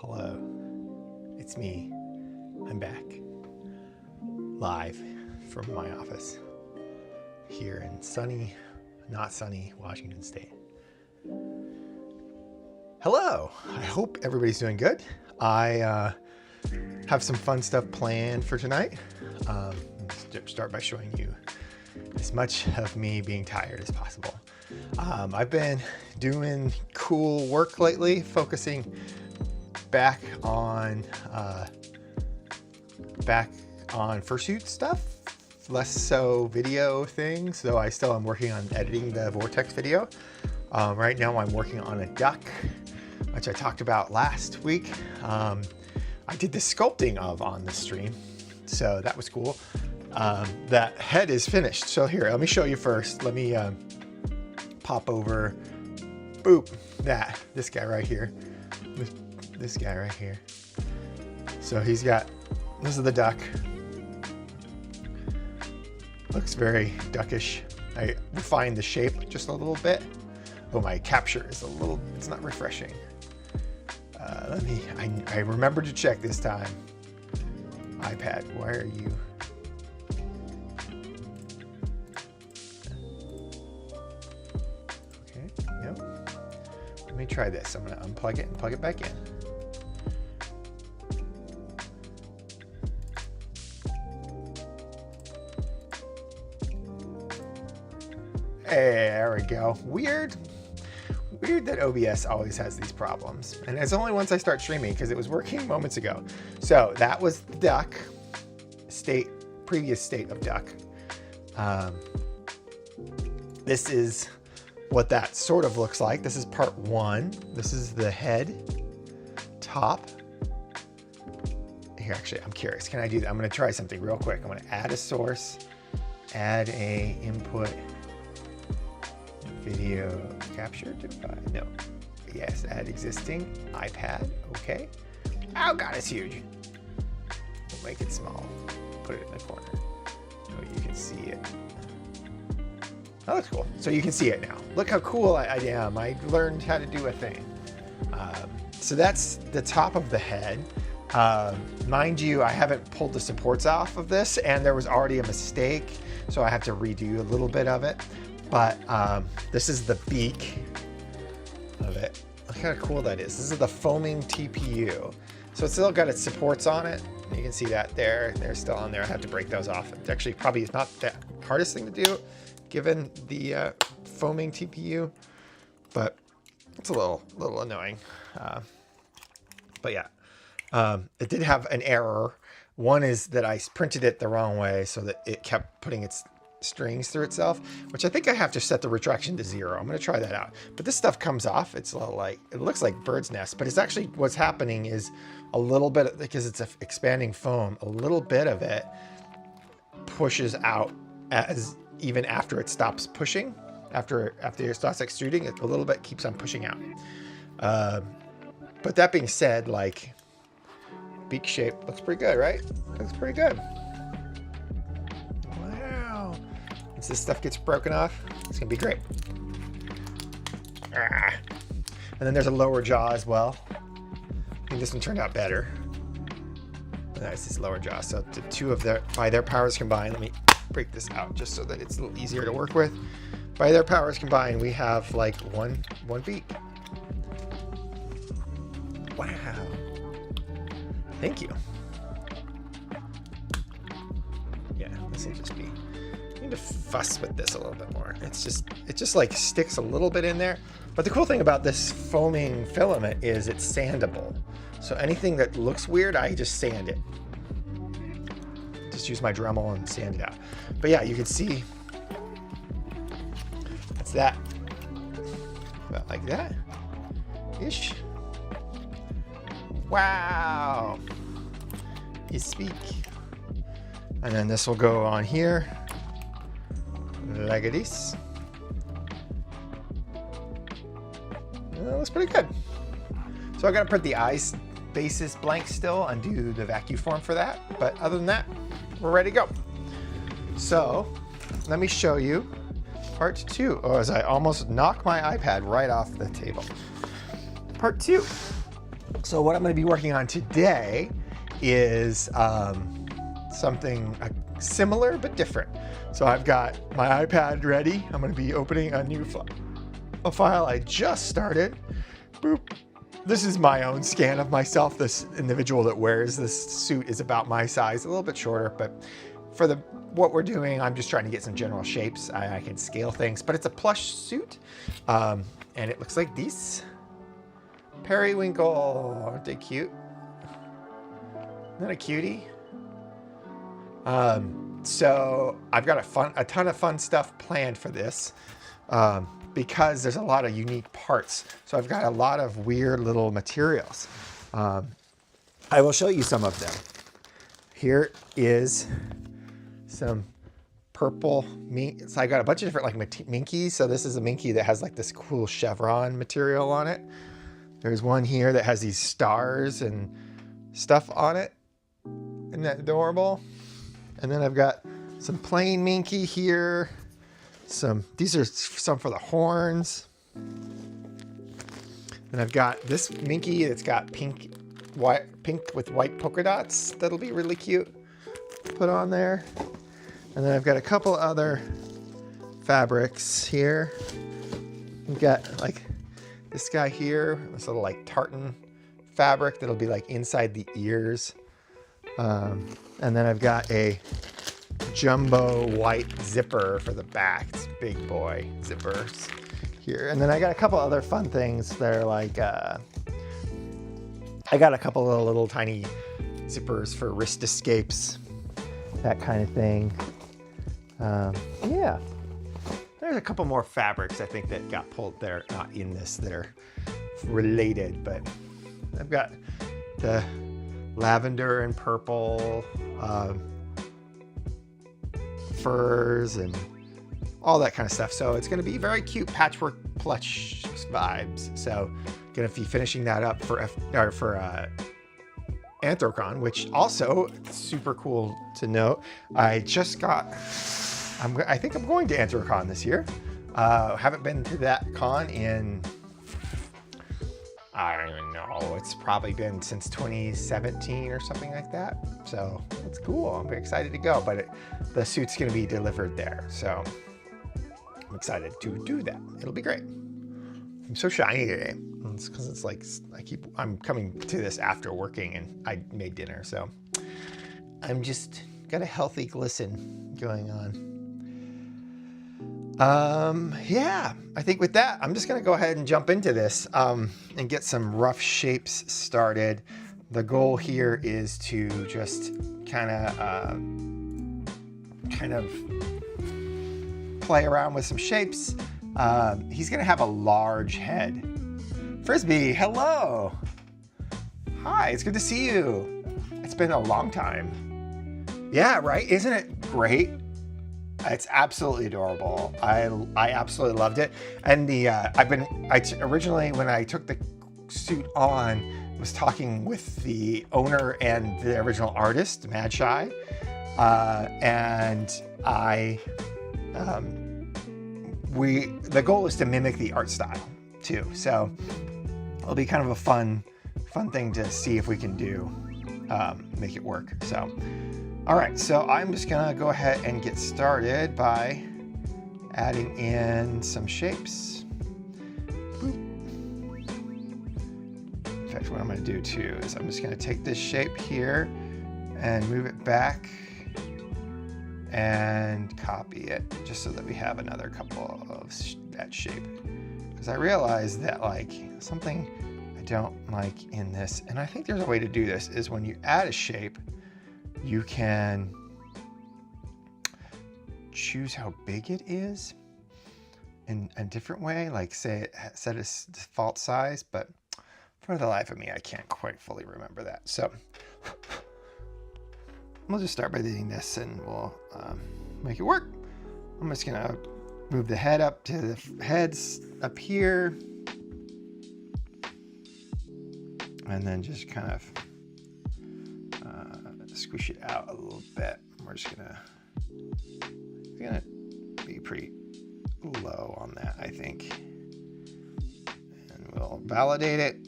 Hello, it's me. I'm back, live from my office here in sunny not sunny Washington State. Hello, I hope everybody's doing good. I have some fun stuff planned for tonight. Let's start by showing you as much of me being tired as possible. I've been doing cool work lately, focusing back on fursuit stuff, less so video things, though I still am working on editing the Vortex video. Right now I'm working on a duck, which I talked about last week. I did the sculpting of on the stream, so that was cool. That head is finished. So here, let me show you first. Let me pop over, boop, this guy right here. This guy right here. So he's got, this is the duck. Looks very duckish. I refined the shape just a little bit. Oh, my capture is a little, it's not refreshing. I remembered to check this time. iPad, why are you? Okay, no. Let me try this. I'm gonna unplug it and plug it back in. There we go. Weird that OBS always has these problems. And it's only once I start streaming, because it was working moments ago. So that was the duck previous state of duck. This is what that sort of looks like. This is part one. This is the head, top. Here, actually, I'm curious. Can I do that? I'm going to try something real quick. I'm going to add a source, add a input, video capture device. No. Yes, add existing iPad. Okay. Oh God, it's huge. We'll make it small. Put it in the corner so you can see it. Oh, that's cool. So you can see it now. Look how cool I am. I learned how to do a thing. So that's the top of the head. Mind you, I haven't pulled the supports off of this, and there was already a mistake, so I have to redo a little bit of it. But this is the beak of it. Look how cool that is. This is the foaming TPU. So it's still got its supports on it. You can see that there. They're still on there. I have to break those off. It's actually probably not the hardest thing to do, given the foaming TPU, but it's a little annoying. But yeah, it did have an error. One is that I printed it the wrong way, so that it kept putting its strings through itself, which I think I have to set the retraction to 0. I'm going to try that out. But this stuff comes off. It's a little like, it looks like bird's nest, but it's actually, what's happening is a little bit, because it's an expanding foam, a little bit of it pushes out as even after it stops pushing, after it stops extruding, a little bit keeps on pushing out. But that being said, like, beak shape looks pretty good, right? Looks pretty good. Once this stuff gets broken off, it's gonna be great. And then there's a lower jaw as well. I think this one turned out better. Nice, this lower jaw. So the two of by their powers combined, let me break this out just so that it's a little easier to work with. By their powers combined, we have like one beak. Wow. Thank you. Yeah, this will just be, I need to fuss with this a little bit more. It just like sticks a little bit in there. But the cool thing about this foaming filament is it's sandable. So anything that looks weird, I just sand it. Just use my Dremel and sand it out. But yeah, you can see that's that. About like that ish. Wow. You speak. And then this will go on here like this. That looks pretty good. So I gotta print the eyes basis blank still and do the vacuum form for that. But other than that, we're ready to go. So let me show you part 2. Oh, as I almost knocked my iPad right off the table. Part 2. So what I'm going to be working on today is something similar but different. So I've got my iPad ready. I'm going to be opening a new file I just started. Boop. This is my own scan of myself. This individual that wears this suit is about my size, a little bit shorter, but for what we're doing, I'm just trying to get some general shapes. I can scale things, but it's a plush suit. And it looks like these. Periwinkle, aren't they cute? Isn't that a cutie? So I've got a ton of fun stuff planned for this. Because there's a lot of unique parts. So I've got a lot of weird little materials. I will show you some of them. Here is some purple mink. So I got a bunch of different like minkies. So this is a minky that has like this cool chevron material on it. There's one here that has these stars and stuff on it. Isn't that adorable? And then I've got some plain minky here. These are some for the horns. And I've got this minky that's got pink with white polka dots. That'll be really cute. Put on there. And then I've got a couple other fabrics here. We've got like this guy here, this little like tartan fabric that'll be like inside the ears. And then I've got a jumbo white zipper for the back. It's big boy zippers here. And then I got a couple other fun things that are like, I got a couple of little tiny zippers for wrist escapes, that kind of thing. Yeah. There's a couple more fabrics I think that got pulled there, not in this, that are related, but I've got the lavender and purple, furs and all that kind of stuff. So it's going to be very cute patchwork plush vibes. So going to be finishing that up for Anthrocon, which also super cool to note. I just got, I think I'm going to Anthrocon this year. Haven't been to that con in, I don't even know. It's probably been since 2017 or something like that. So it's cool. I'm very excited to go, but the suit's going to be delivered there. So I'm excited to do that. It'll be great. I'm so shiny today. It's because it's like, I'm coming to this after working and I made dinner. So I'm just got a healthy glisten going on. Yeah, I think with that, I'm just going to go ahead and jump into this, and get some rough shapes started. The goal here is to just kind of play around with some shapes. He's going to have a large head. Frisbee, hello. Hi, it's good to see you. It's been a long time. Yeah, right? Isn't it great? It's absolutely adorable. I absolutely loved it. And originally when I took the suit on, was talking with the owner and the original artist, Madshy, and the goal is to mimic the art style too. So it'll be kind of a fun thing to see if we can do, make it work. So. All right, so I'm just gonna go ahead and get started by adding in some shapes. Boop. In fact, what I'm gonna do too is I'm just gonna take this shape here and move it back and copy it just so that we have another couple of that shape. Because I realized that like something I don't like in this, and I think there's a way to do this, is when you add a shape, you can choose how big it is in a different way, like say set its default size, but for the life of me, I can't quite fully remember that. So we'll just start by doing this and we'll make it work. I'm just gonna move the head up to the heads up here, and then just kind of squish it out a little bit. We're just gonna be pretty low on that, I think. And we'll validate it,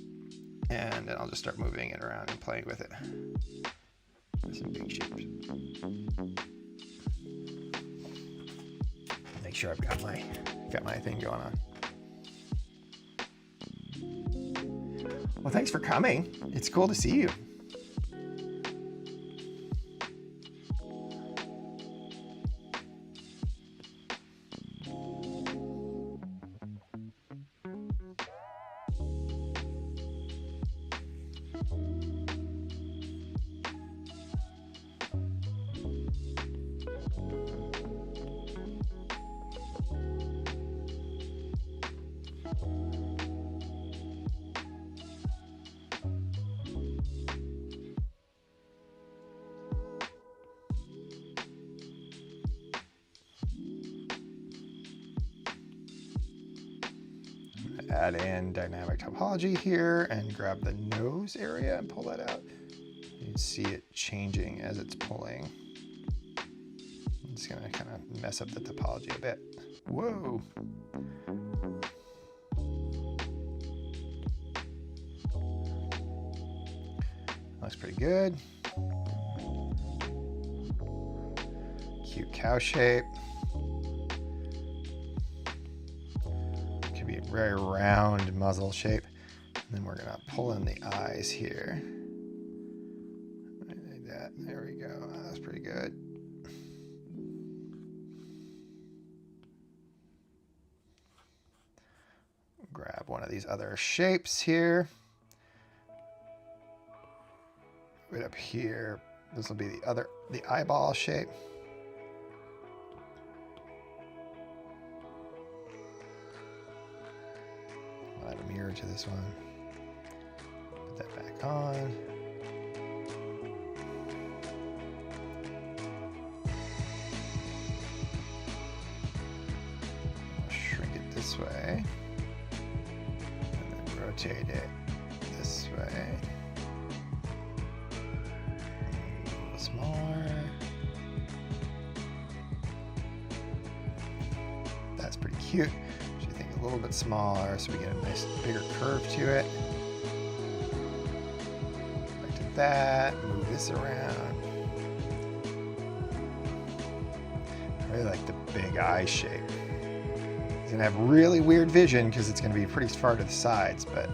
and then I'll just start moving it around and playing with it. Some big shapes. Make sure I've got my thing going on. Well, thanks for coming. It's cool to see you. Add in dynamic topology here and grab the nose area and pull that out. You can see it changing as it's pulling. It's gonna kind of mess up the topology a bit. Whoa. Looks pretty good. Cute cow shape. Very round muzzle shape. And then we're gonna pull in the eyes here. Like that. There we go. That's pretty good. Grab one of these other shapes here. Right up here. This will be the eyeball shape. Add a mirror to this one. Put that back on. Shrink it this way. And then rotate it this way. A little smaller. That's pretty cute. A little bit smaller so we get a nice bigger curve to it. Back to that, move this around. I really like the big eye shape. It's gonna have really weird vision because it's gonna be pretty far to the sides, but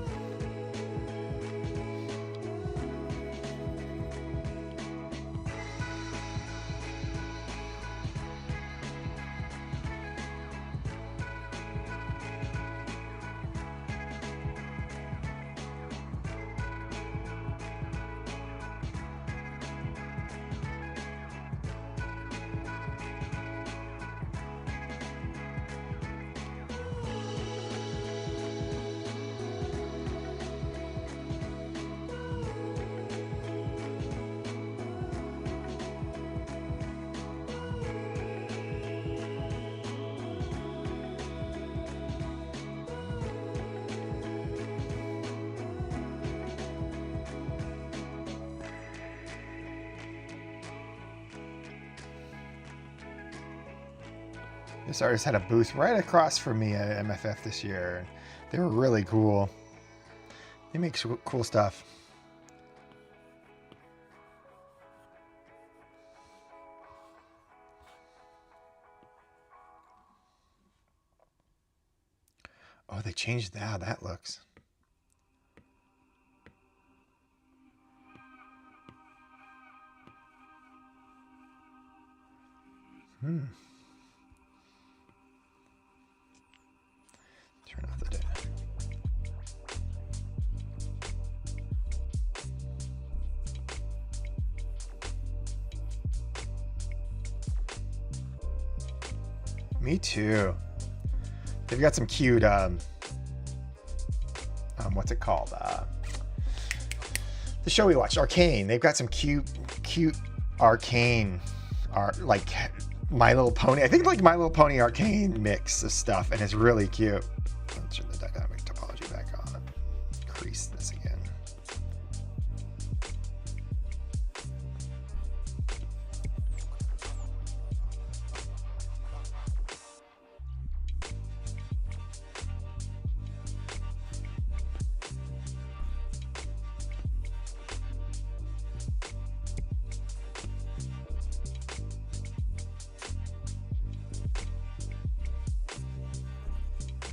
this artist had a booth right across from me at MFF this year. They were really cool. They make cool stuff. Oh, they changed how that looks. Turn off the data. Me too. They've got some cute, what's it called? The show we watched, Arcane. They've got some cute Arcane art, like My Little Pony. I think like My Little Pony Arcane mix of stuff, and it's really cute. Let's turn the dynamic topology back on. Crease this again.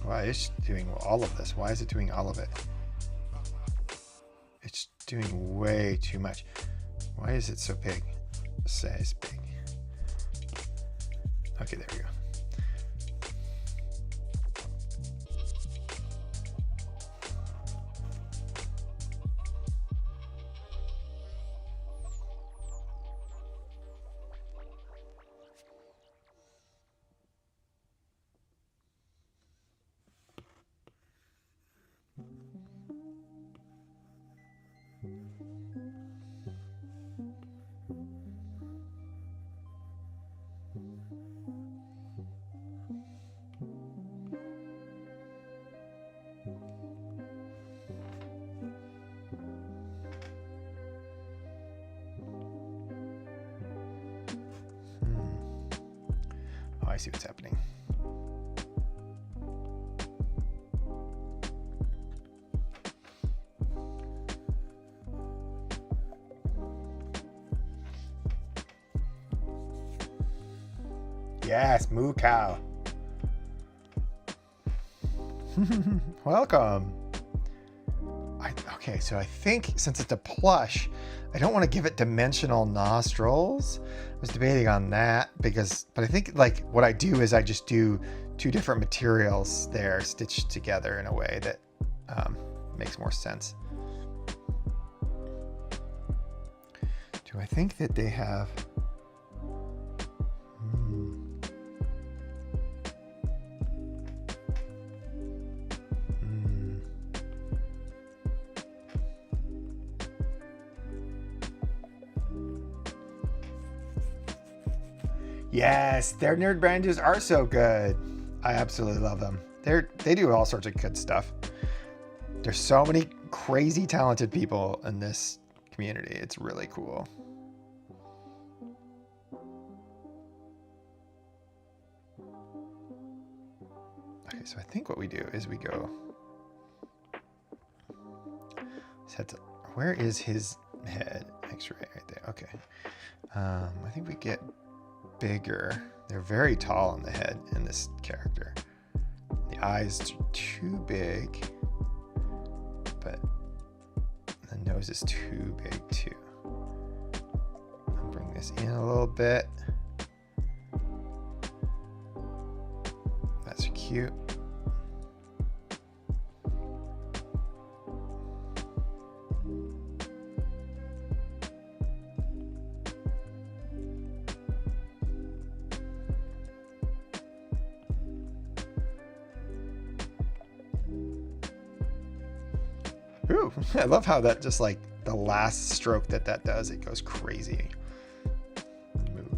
Why is it doing all of this? Why is it doing all of it? It's doing way too much. Why is it so big? Size big. Okay, there we go. Oh, I see what's happening. Yes, moo cow. Welcome. Okay, so I think since it's a plush, I don't want to give it dimensional nostrils. I was debating on that but I think like what I do is I just do two different materials there stitched together in a way that makes more sense. Do I think that they have... Yes, their nerd branches are so good. I absolutely love them. They do all sorts of good stuff. There's so many crazy talented people in this community. It's really cool. Okay, so I think what we do is we go... Where is his head? X-ray right there. Okay. I think we get bigger. They're very tall on the head in this character. The eyes are too big, but the nose is too big too. I'll bring this in a little bit. That's cute. Ooh, I love how that just like the last stroke that does, it goes crazy. Move.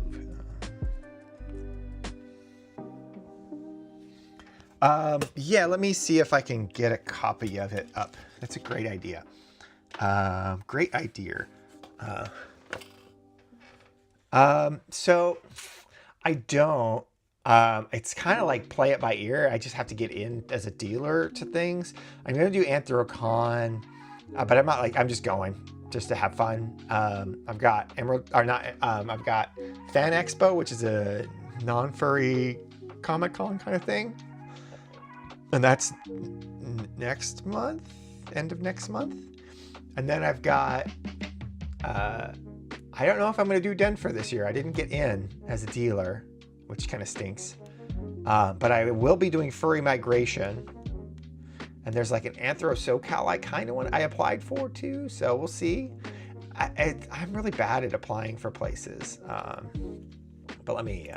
Yeah, let me see if I can get a copy of it up. That's a great idea. Great idea. So I don't. It's kind of like play it by ear. I just have to get in as a dealer to things. I'm going to do Anthrocon, but I'm not like, I'm just going just to have fun. I've got I've got Fan Expo, which is a non-furry Comic-Con kind of thing. And that's next month, end of next month. And then I've got, I don't know if I'm going to do Denver this year. I didn't get in as a dealer, which kind of stinks. But I will be doing Furry Migration. And there's like an Anthro SoCal I kind of want, I applied for too, so we'll see. I'm really bad at applying for places. But let me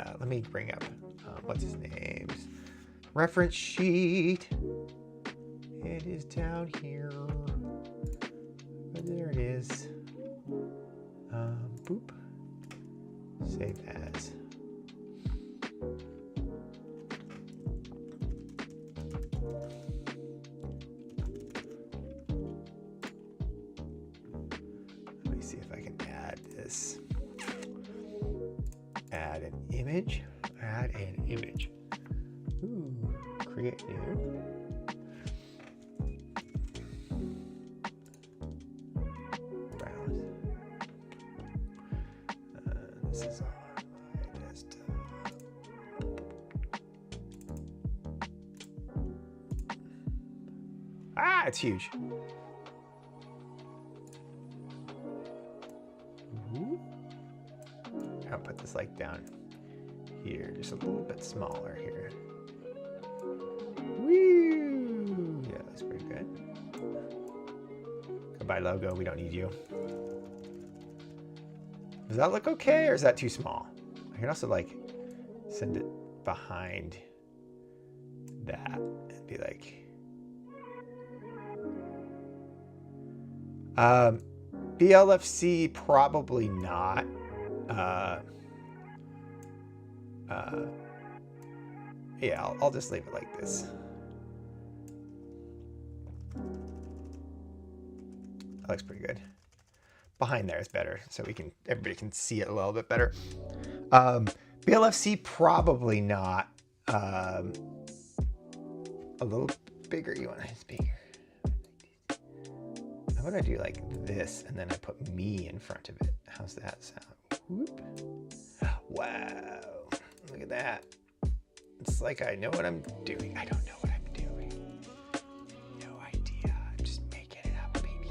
bring up, what's his name's reference sheet. It is down here. There it is. Boop. Save as. Let me see if I can add this. Add an image. Add an image. Ooh, create new. Browse. This is on my desktop. Ah, it's huge. I'll put this like down here, just a little bit smaller here. Woo! Yeah, that's pretty good. Goodbye logo, we don't need you. Does that look okay, or is that too small? I can also like send it behind that and be like, BLFC probably not. Yeah, I'll just leave it like this. That looks pretty good. Behind there is better, so everybody can see it a little bit better. BLFC probably not. A little bigger. You want it bigger? How about I do like this, and then I put me in front of it? How's that sound? Whoop. Wow, look at that. It's like I know what I'm doing. I don't know what I'm doing. No idea. I'm just making it up, baby.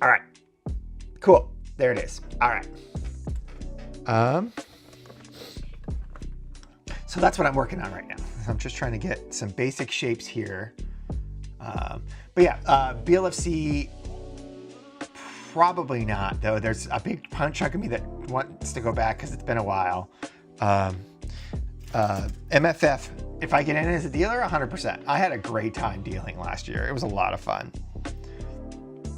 All right. Cool. There it is. All right. So that's what I'm working on right now. I'm just trying to get some basic shapes here. But yeah, BLFC, probably not, though. There's a big chunk of me that wants to go back because it's been a while. MFF, if I get in as a dealer, 100%. I had a great time dealing last year. It was a lot of fun.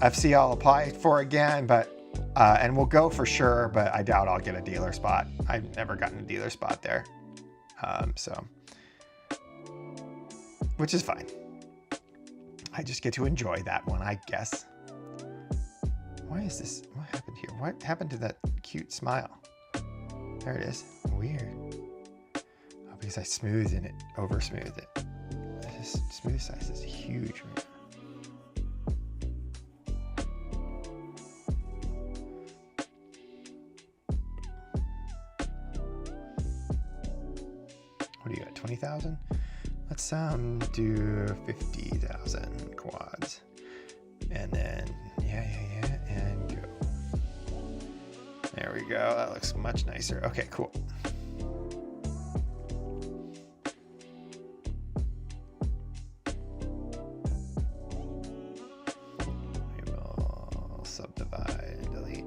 FC I'll apply for again, but and we'll go for sure, but I doubt I'll get a dealer spot. I've never gotten a dealer spot there. So, which is fine. I just get to enjoy that one, I guess. Why is this? What happened here? What happened to that cute smile? There it is. Weird. Oh, because I smoothed it, over smoothed it. This smooth size is huge right now. What do you got? 20,000? Let's do 50,000 quads. And then, yeah, and go. There we go. That looks much nicer. Okay, cool. We will subdivide and delete.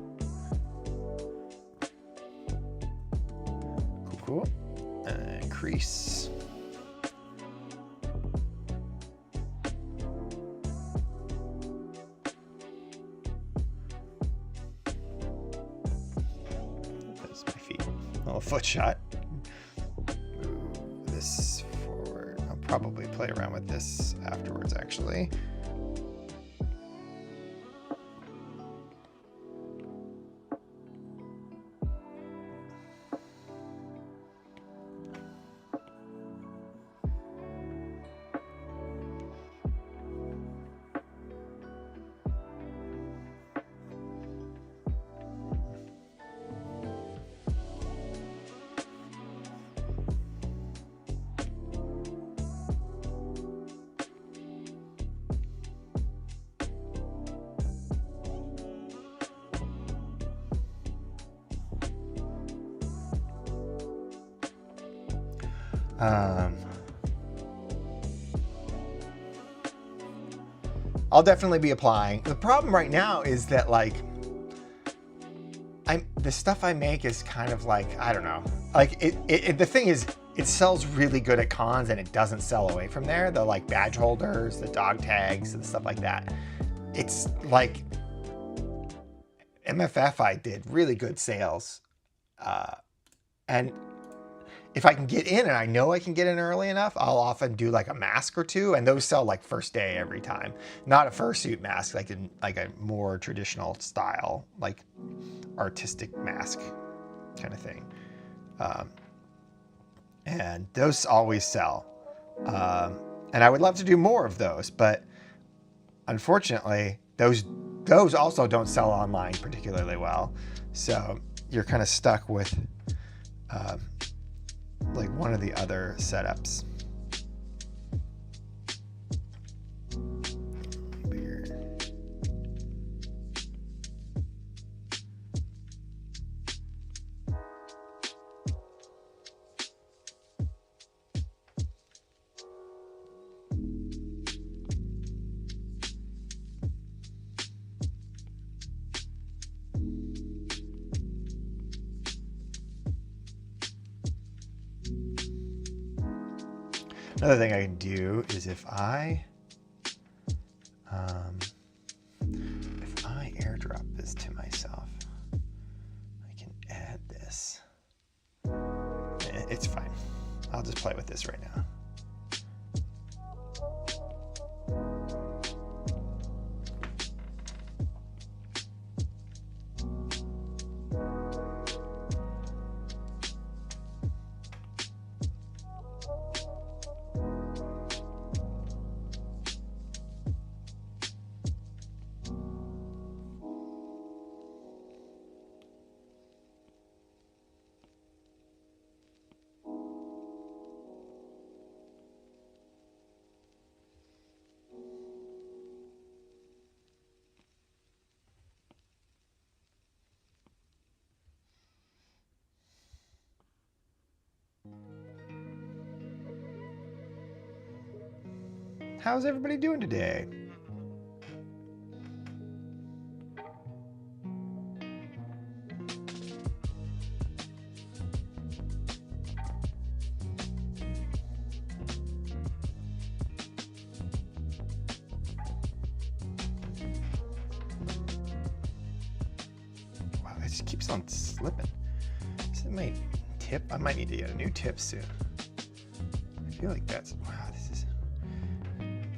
Cool. And increase. Foot shot. Move this forward. I'll probably play around with this afterwards, actually. I'll definitely be applying. The problem right now is that like the stuff I make is kind of like, I don't know. Like the thing is, it sells really good at cons and it doesn't sell away from there. The like badge holders, the dog tags, and stuff like that. It's like MFF, I did really good sales. And if I can get in, and I know I can get in early enough, I'll often do like a mask or two, and those sell like first day every time. Not a fursuit mask, like in like a more traditional style, like artistic mask kind of thing. And those always sell. And I would love to do more of those, but unfortunately, those also don't sell online particularly well. So you're kind of stuck with like one of the other setups. Another thing I can do is if I airdrop this to myself, I can add this. It's fine. I'll just play with this right now. How's everybody doing today? Wow, it just keeps on slipping. Is it my tip? I might need to get a new tip soon. I feel like that's, wow, this is,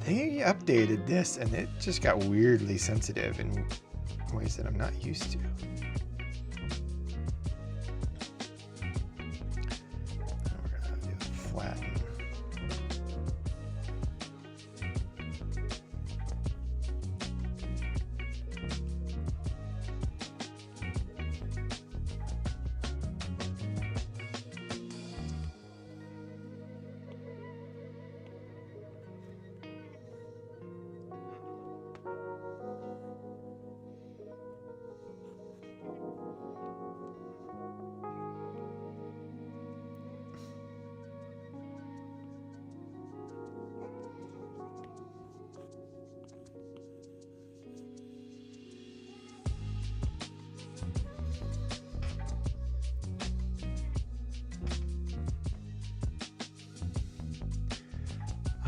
they updated this and it just got weirdly sensitive in ways that I'm not used to. We're gonna do a flatten.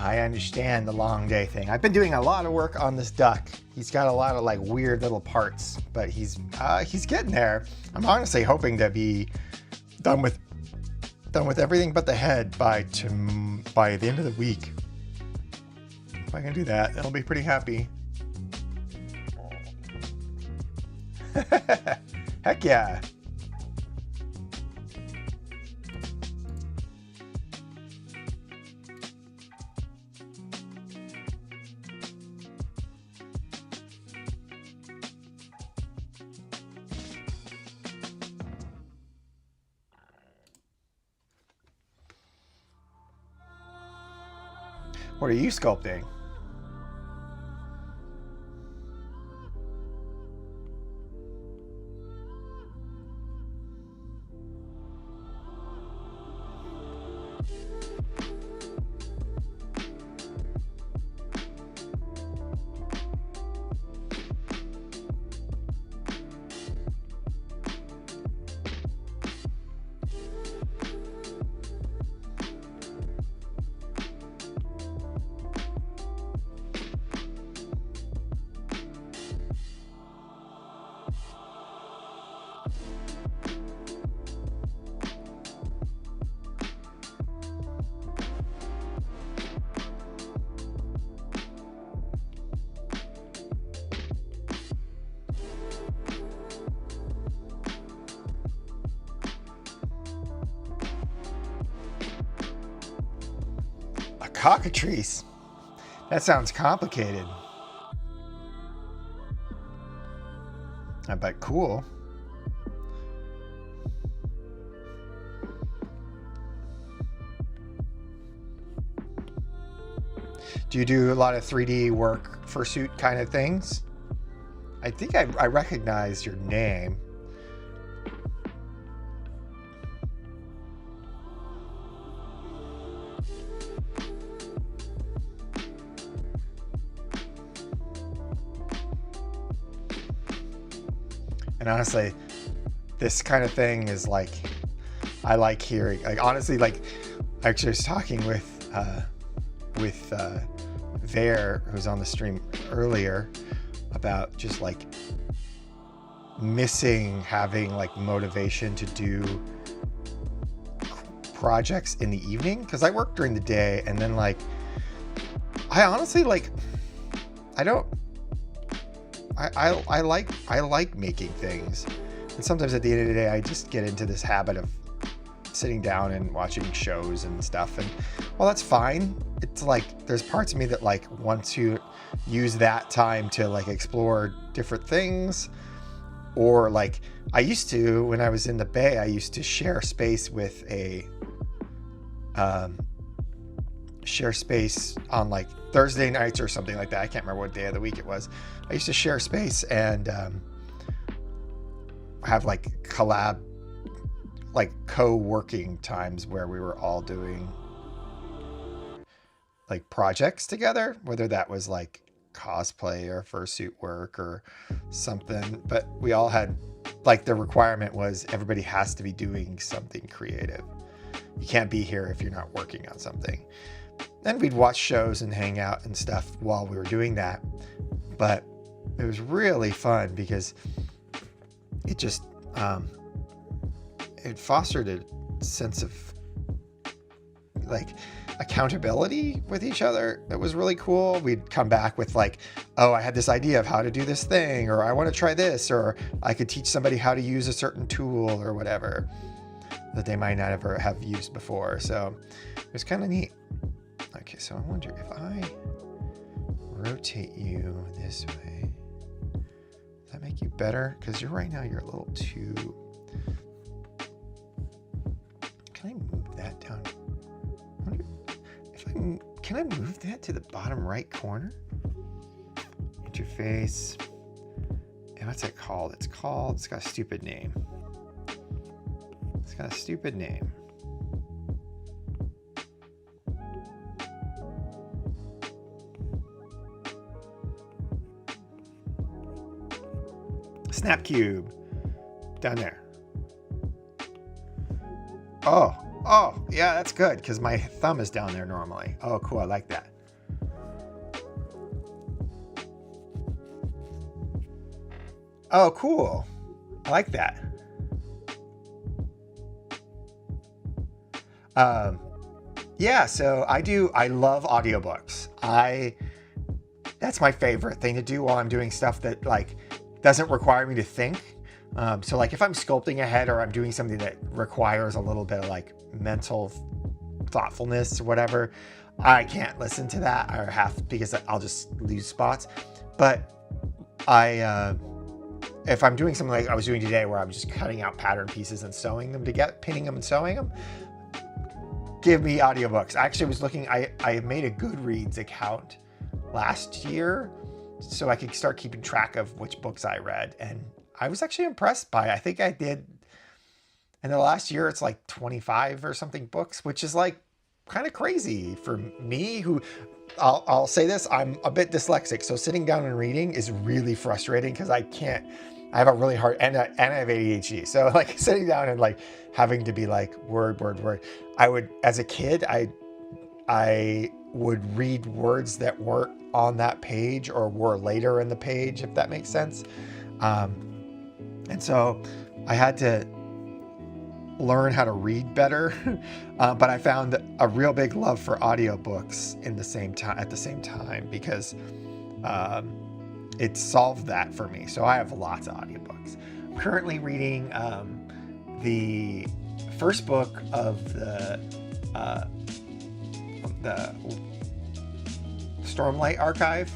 I understand the long day thing. I've been doing a lot of work on this duck. He's got a lot of like weird little parts, but he's getting there. I'm honestly hoping to be done with everything but the head by the end of the week. If I can do that, I'll be pretty happy. Heck yeah. What are you sculpting? Cockatrice. That sounds complicated. I bet cool. Do you do a lot of 3D work, fursuit kind of things? I think I recognize your name. And honestly, this kind of thing is like, I like hearing, like honestly, like actually I was talking with with Vare, who's on the stream earlier, about just like missing having like motivation to do projects in the evening, because I work during the day, and then like I honestly like I like making things, and sometimes at the end of the day I just get into this habit of sitting down and watching shows and stuff, and well, that's fine. It's like there's parts of me that like want to use that time to like explore different things, or like I used to when I was in the Bay, I used to share space with a share space on like Thursday nights or something like that. I can't remember what day of the week it was. I used to share space and have like collab, like co-working times where we were all doing like projects together, whether that was like cosplay or fursuit work or something. But we all had like the requirement was everybody has to be doing something creative. You can't be here if you're not working on something. And we'd watch shows and hang out and stuff while we were doing that. But it was really fun because it just it fostered a sense of like accountability with each other. It was really cool. We'd come back with like, oh, I had this idea of how to do this thing, or I want to try this, or I could teach somebody how to use a certain tool or whatever that they might not ever have used before. So it was kind of neat. Okay, so I wonder if I rotate you this way, does that make you better? Because you're right now, you're a little too... Can I move that down? I wonder if can I move that to the bottom right corner? Interface. And what's it called? It's got a stupid name. It's got a stupid name. Snap cube down there. Oh, yeah, that's good because my thumb is down there normally. Oh, cool. I like that. Oh, cool. I like that. Yeah, so I love audiobooks. That's my favorite thing to do while I'm doing stuff that like doesn't require me to think. So like if I'm sculpting ahead or I'm doing something that requires a little bit of like mental thoughtfulness or whatever, I can't listen to that or because I'll just lose spots. But if I'm doing something like I was doing today where I'm just cutting out pattern pieces and sewing them together, pinning them and sewing them, give me audiobooks. I actually was looking, I made a Goodreads account last year so I could start keeping track of which books I read, and I was actually impressed by it. I think I did in the last year, it's like 25 or something books, which is like kind of crazy for me who, I'll say this, I'm a bit dyslexic. So sitting down and reading is really frustrating because I have a really hard, and I have ADHD. So like sitting down and like having to be like word. As a kid, I would read words that weren't on that page or were later in the page, if that makes sense. And so I had to learn how to read better, but I found a real big love for audiobooks at the same time because it solved that for me. So I have lots of audiobooks. I'm currently reading the first book of the Stormlight Archive,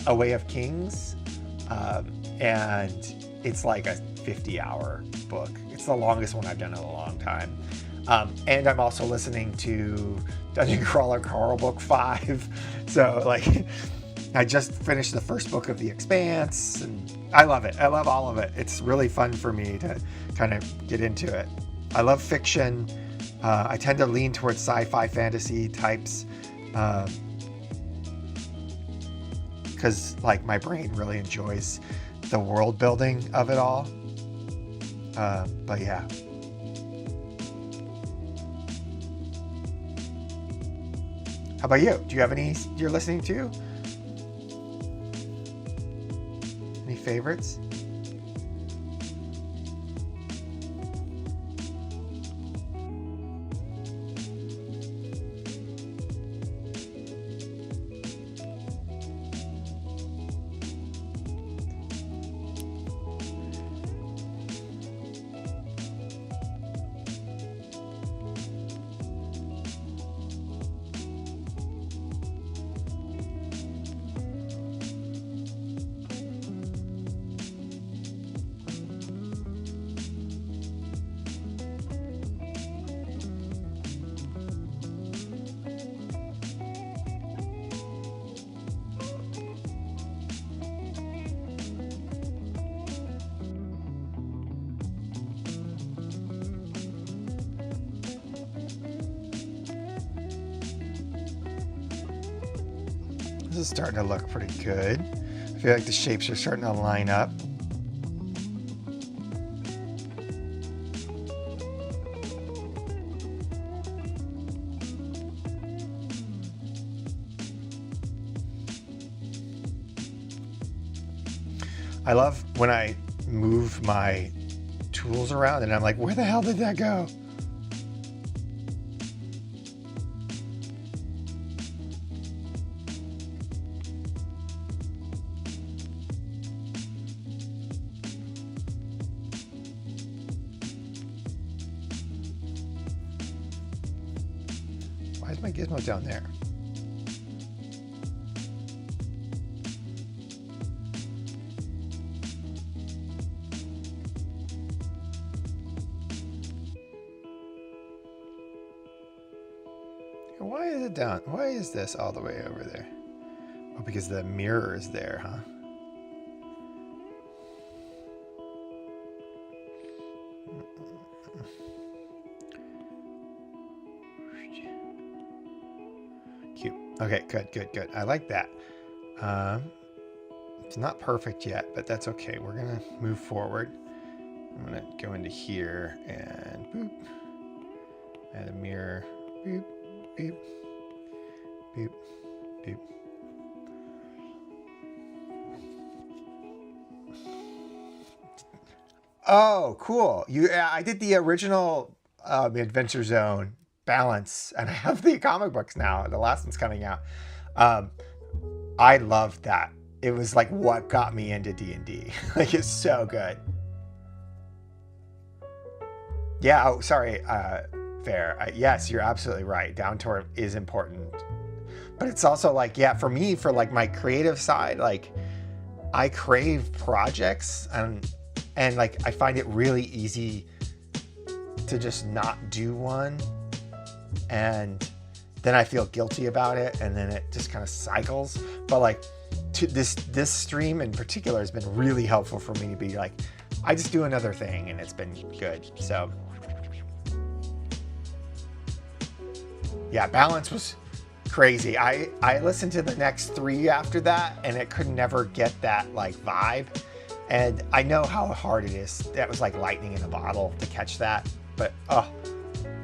A Way of Kings, and it's like a 50-hour book. It's the longest one I've done in a long time. And I'm also listening to Dungeon Crawler Carl Book 5. So like, I just finished the first book of The Expanse, and I love it. I love all of it. It's really fun for me to kind of get into it. I love fiction. I tend to lean towards sci-fi fantasy types because like my brain really enjoys the world building of it all. But yeah. How about you? Do you have any you're listening to? Any favorites? This is starting to look pretty good. I feel like the shapes are starting to line up. I love when I move my tools around and I'm like, where the hell did that go? Why is my gizmo down there? Why is it down? Why is this all the way over there? Oh, because the mirror is there, huh? Cute. Okay, good. I like that. It's not perfect yet, but that's okay. We're gonna move forward. I'm gonna go into here and boop. Add a mirror. Boop, boop, boop, boop. Oh, cool. I did the original Adventure Zone Balance, and I have the comic books now. The last one's coming out. I loved that. It was like what got me into D&D. Like, it's so good. Yeah, oh, sorry, Fair. Yes, you're absolutely right. Downtour is important. But it's also like, yeah, for me, for like my creative side, like I crave projects and like I find it really easy to just not do one, and then I feel guilty about it, and then it just kind of cycles. But like this stream in particular has been really helpful for me to be like, I just do another thing, and it's been good. So yeah, balance was crazy. I listened to the next 3 after that, and it could never get that like vibe. And I know how hard it is. That was like lightning in a bottle to catch that. But oh,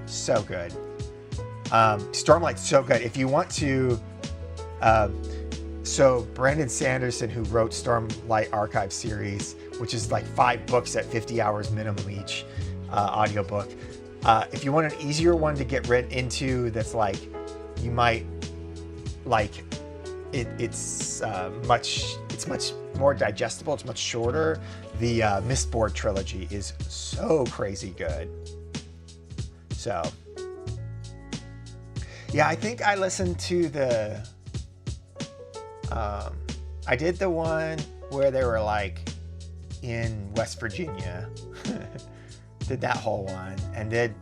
so good. Stormlight's so good. If you want to, so Brandon Sanderson, who wrote Stormlight Archive series, which is like 5 books at 50 hours minimum each, audiobook. If you want an easier one to get into, that's like, you might like it. It's much more digestible. It's much shorter. The Mistborn trilogy is so crazy good. So yeah, I think I listened to the. I did the one where they were like in West Virginia. Did that whole one, and there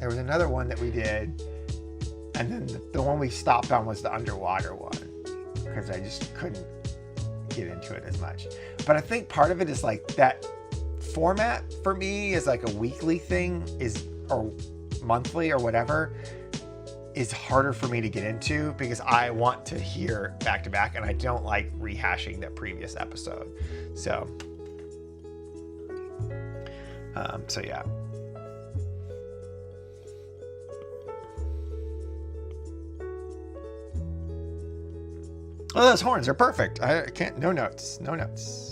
was another one that we did, and then the one we stopped on was the underwater one because I just couldn't get into it as much. But I think part of it is like that format for me is like a weekly thing or monthly or whatever is harder for me to get into because I want to hear back to back, and I don't like rehashing the previous episode. So yeah. Oh, those horns are perfect. I can't, no notes, no notes.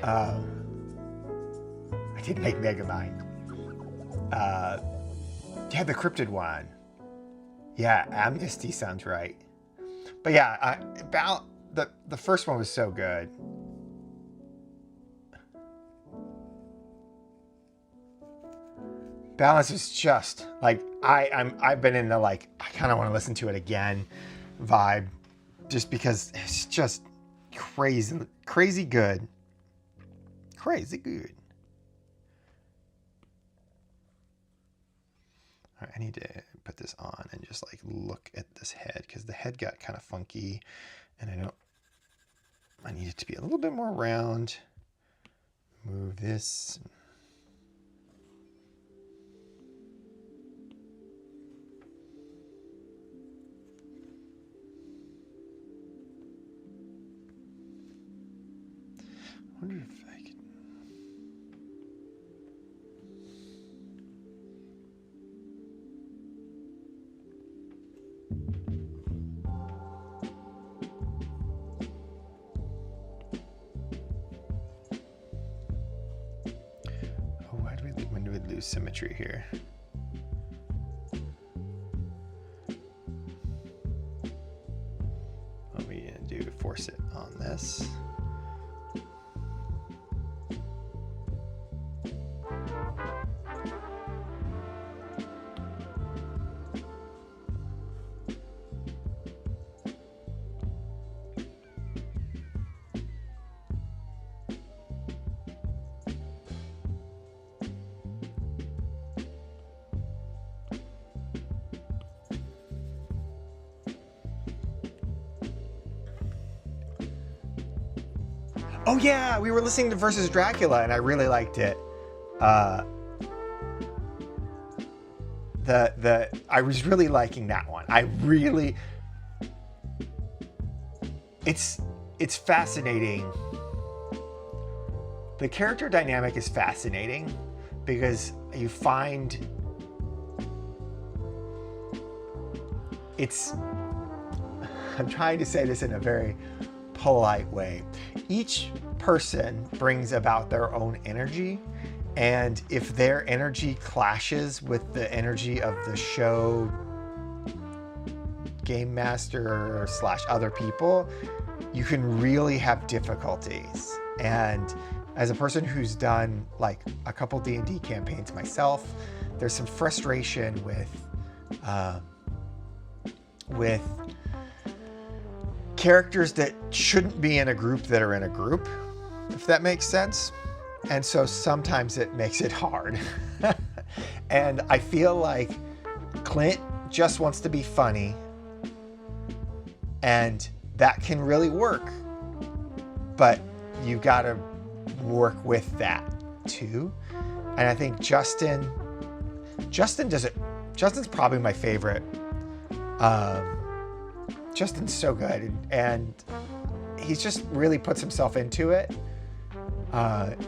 I did make Megamind. Yeah, the cryptid one. Yeah, Amnesty sounds right. But yeah, the first one was so good. Balance is just like I've been in the like I kind of want to listen to it again vibe, just because it's just crazy good. Crazy good. All right, I need to put this on and just like look at this head, because the head got kind of funky and I need it to be a little bit more round. Move this. I wonder if I could. Oh, when do we lose symmetry here? What we gonna do to force it on this? Oh yeah, we were listening to Versus Dracula and I really liked it. I was really liking that one. It's fascinating. The character dynamic is fascinating because you find I'm trying to say this in a very polite way. Each person brings about their own energy, and if their energy clashes with the energy of the show game master / other people, you can really have difficulties. And as a person who's done like a couple D&D campaigns myself, there's some frustration with characters that shouldn't be in a group that are in a group, if that makes sense. And so sometimes it makes it hard. And I feel like Clint just wants to be funny, and that can really work, but you gotta work with that too. And I think Justin does it. Justin's probably my favorite. Justin's so good, and he's just really puts himself into it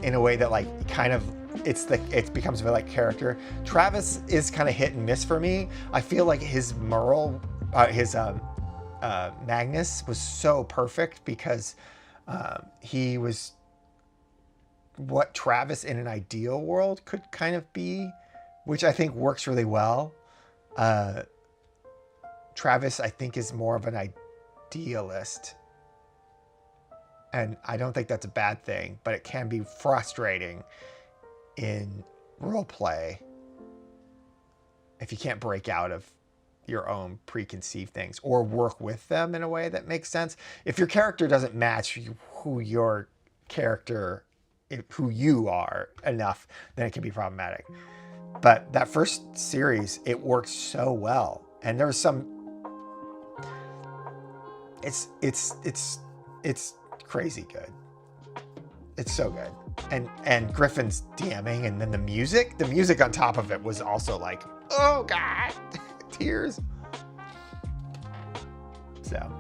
in a way that like kind of it becomes a like character. Travis is kind of hit and miss for me. I feel like his Magnus was so perfect because he was what Travis in an ideal world could kind of be, which I think works really well. Travis, I think, is more of an idealist. And I don't think that's a bad thing, but it can be frustrating in role play if you can't break out of your own preconceived things or work with them in a way that makes sense. If your character doesn't match who you are enough, then it can be problematic. But that first series, it worked so well. And there was some, it's crazy good. It's so good. And Griffin's DMing, and then the music on top of it was also like, oh God, tears. So.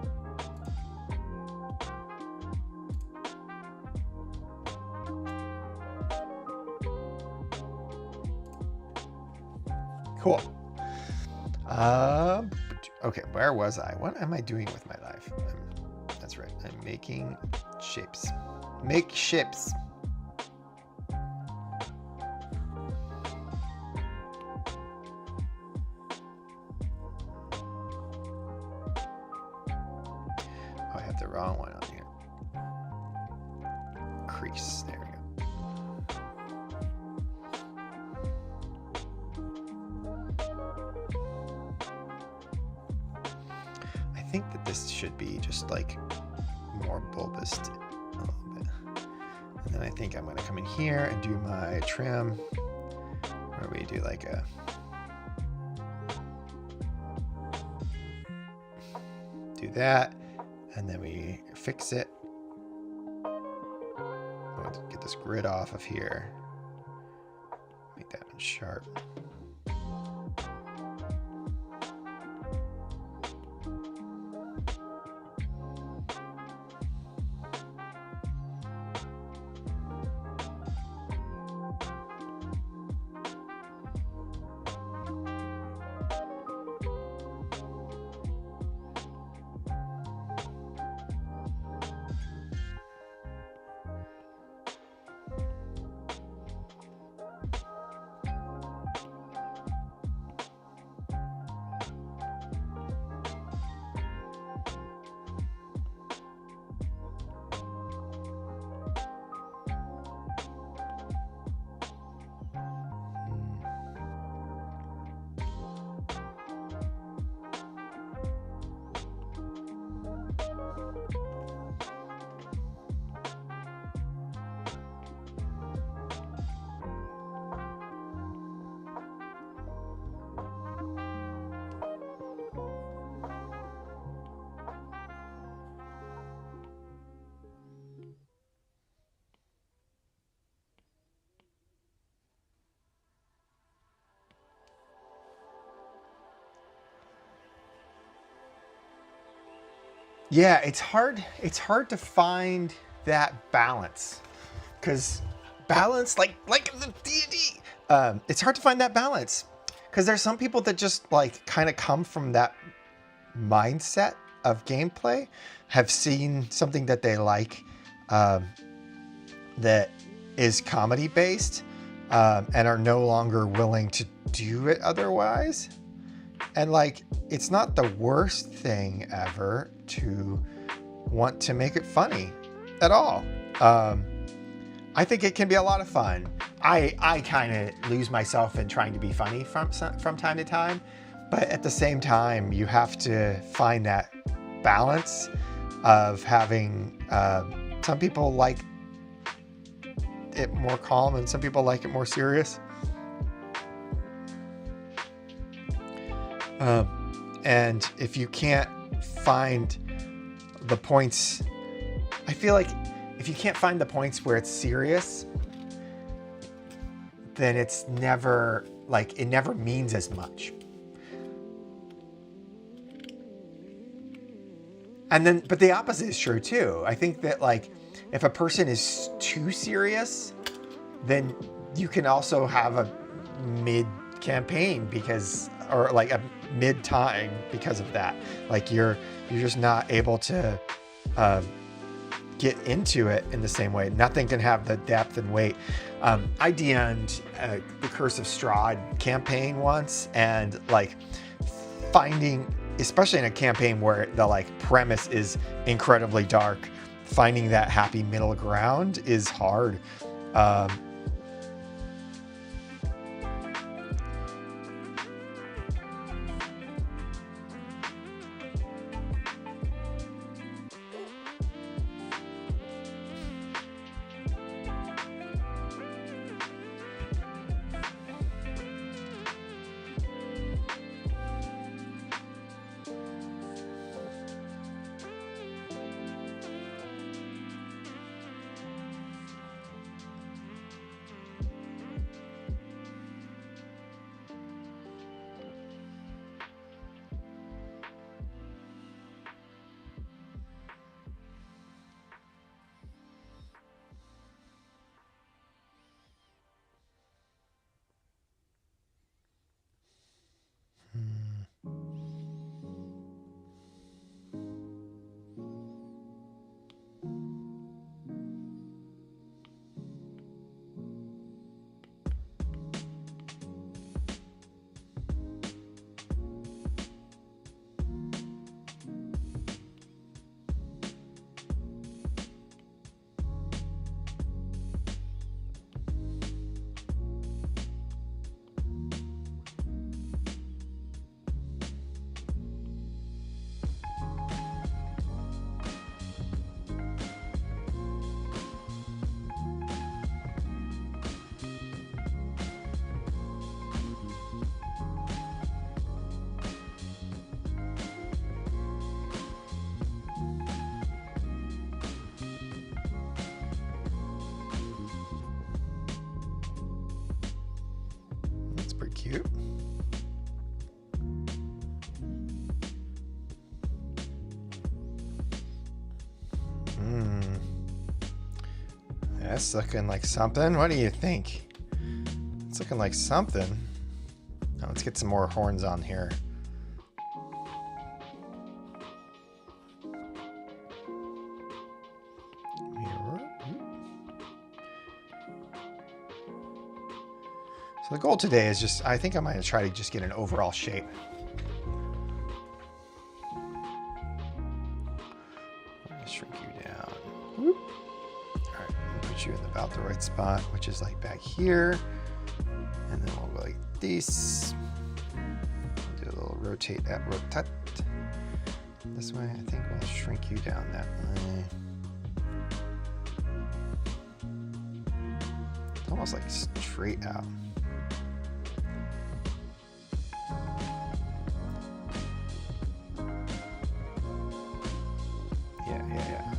Cool. Okay, where was I? What am I doing with my life? That's right. I'm making shapes. Make shapes. Oh, I have the wrong one on here. Crease. There we go. I think that this should be just like more bulbous a little bit. And then I think I'm going to come in here and do my trim, where we do like a do that, and then we fix it. I'll get this grid off of here. Make that one sharp. Yeah, it's hard to find that balance, because balance, like the D&D, it's hard to find that balance, because there's some people that just like kind of come from that mindset of gameplay, have seen something that they like that is comedy based, and are no longer willing to do it otherwise. And like, it's not the worst thing ever to want to make it funny at all. I think it can be a lot of fun. I kind of lose myself in trying to be funny from time to time, but at the same time, you have to find that balance of having, some people like it more calm and some people like it more serious. And if you can't find the points, I feel like if you can't find the points where it's serious, then it's never, like, it never means as much. And then, but the opposite is true too. I think that, like, if a person is too serious, then you can also have a mid campaign because, or like a mid time because of that. Like you're just not able to get into it in the same way. Nothing can have the depth and weight. I DM'd the Curse of Strahd campaign once, and like finding, especially in a campaign where the like premise is incredibly dark, finding that happy middle ground is hard. Cute. That's looking like something. What do you think? It's looking like something. Now let's get some more horns on here. So the goal today is just, I think I'm going to try to just get an overall shape. I'm going to shrink you down. Whoop. All right, I'll put you in about the right spot, which is like back here. And then we'll go like this. We'll do a little rotate that rotate. This way, I think we'll shrink you down that way. It's almost like straight out.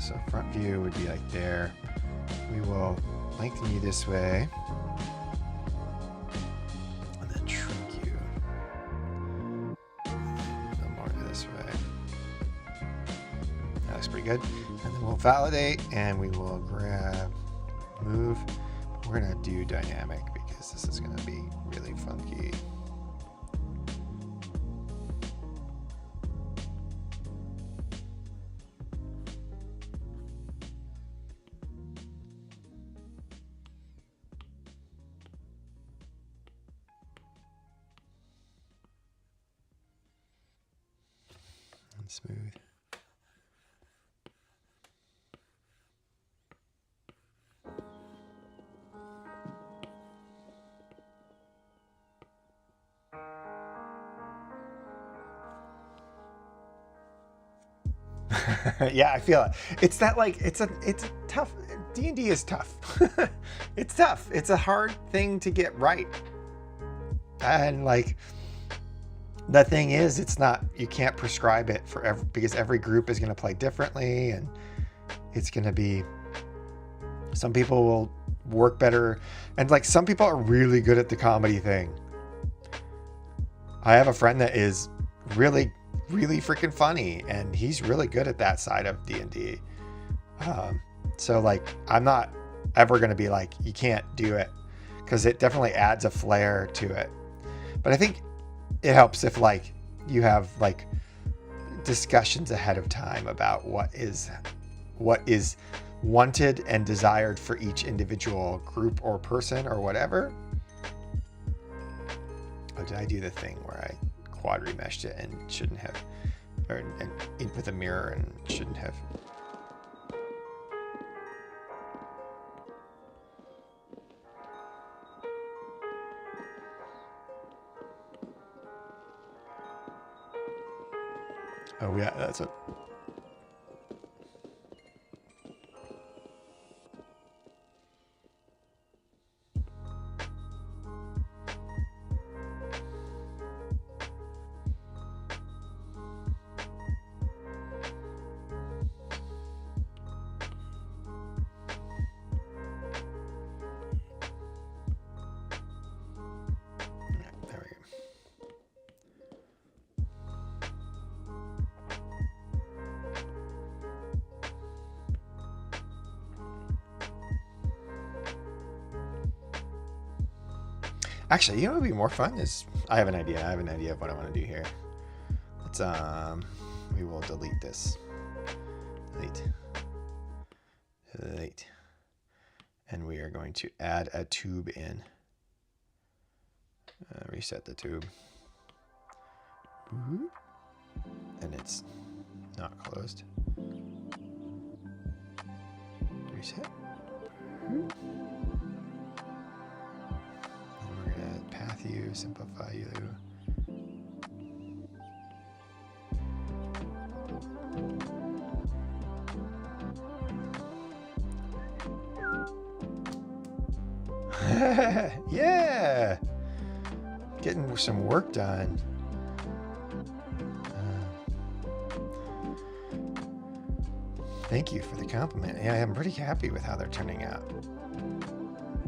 So front view would be like there. We will lengthen you this way and then shrink you a little more this way. That looks pretty good. And then we'll validate and we will grab, move. We're gonna do dynamic because this is gonna be really funky. Smooth. Yeah, I feel it. It's that like it's a tough. D&D is tough. It's tough. It's a hard thing to get right. And like the thing is, it's not, you can't prescribe it for because every group is going to play differently, and it's going to be, some people will work better, and like some people are really good at the comedy thing. I have a friend that is really freaking funny, and he's really good at that side of D&D. So like, I'm not ever going to be like, you can't do it, because it definitely adds a flair to it. But I think it helps if like you have like discussions ahead of time about what is wanted and desired for each individual group or person or whatever. Oh, did I do the thing where I quad remeshed it and shouldn't have, or and with a mirror and shouldn't have? Oh yeah, that's it. There we go. Actually, you know what would be more fun is, I have an idea. I have an idea of what I want to do here. Let's, we will delete this. Delete. And we are going to add a tube in. Reset the tube. And it's not closed. Reset. Path you, simplify you. Yeah, getting some work done. Thank you for the compliment. Yeah, I'm pretty happy with how they're turning out.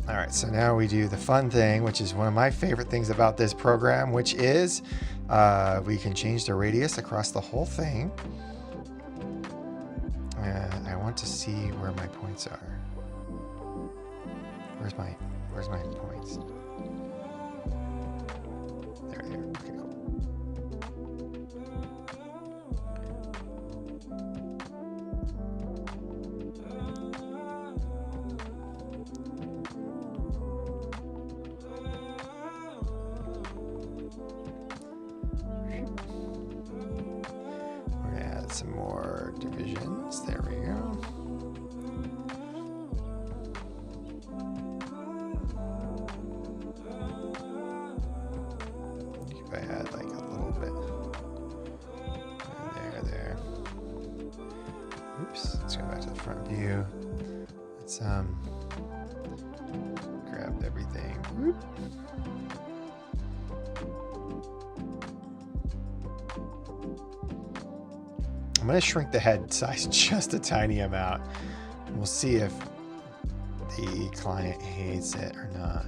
All right, so now we do the fun thing, which is one of my favorite things about this program, which is we can change the radius across the whole thing. I want to see where my points are. Where's my points? There they are. Okay, cool. We're gonna add some more divisions. There we go. If I add like a little bit there. Oops, let's go back to the front view. Let's grab everything. Whoop. I'm going to shrink the head size just a tiny amount. We'll see if the client hates it or not.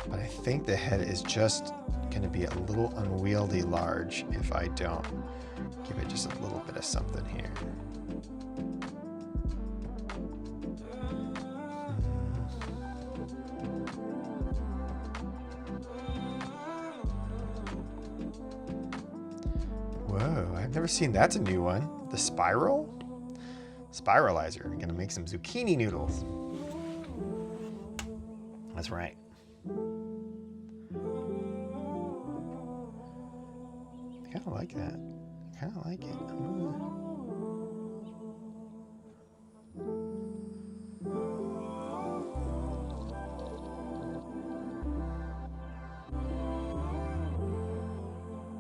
But I think the head is just going to be a little unwieldy large if I don't give it just a little bit of something here. Whoa, I've never seen, that's a new one. The spiral? Spiralizer. I'm gonna make some zucchini noodles. That's right. I kinda like that. I kinda like it.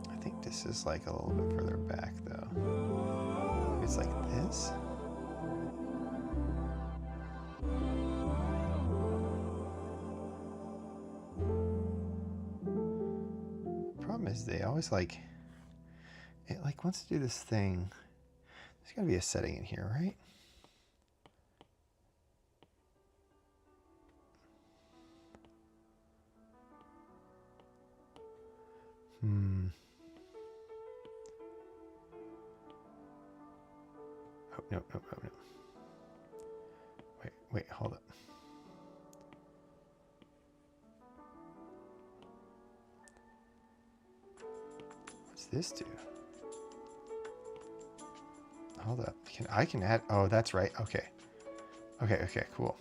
I think this is like a little bit further back though. Maybe it's like this. Problem is they always like, it like wants to do this thing. There's gotta be a setting in here, right? Oh, no. Wait, hold up. this do? Hold up. I can add, oh, that's right. Okay. Okay, cool.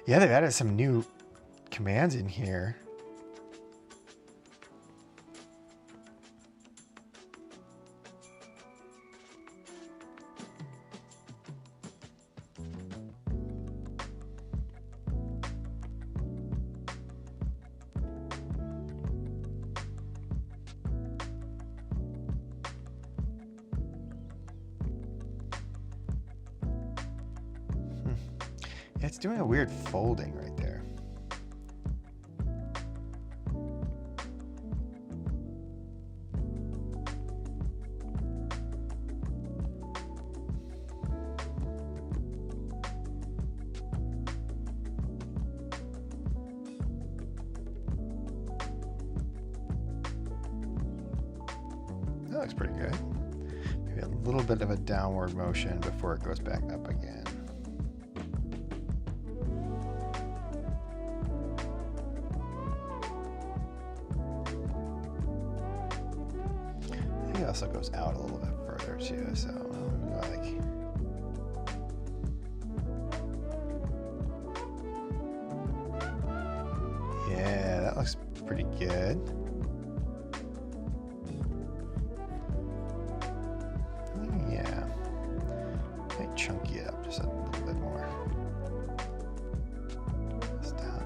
Yeah, they've added some new commands in here. It's doing a weird folding right there. That looks pretty good. Maybe a little bit of a downward motion before it goes back up again. It also goes out a little bit further too, so like, yeah, that looks pretty good. Yeah, might chunky it up just a little bit more. Stop.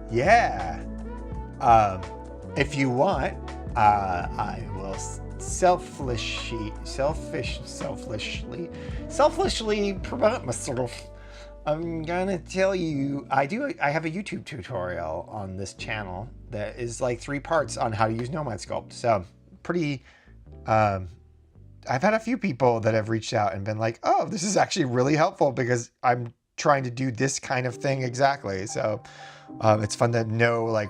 Yeah. If you want, I will selfishly promote myself. I'm gonna tell you, I have a YouTube tutorial on this channel that is like 3 parts on how to use Nomad Sculpt. So pretty, I've had a few people that have reached out and been like, oh, this is actually really helpful because I'm trying to do this kind of thing exactly. So it's fun to know, like,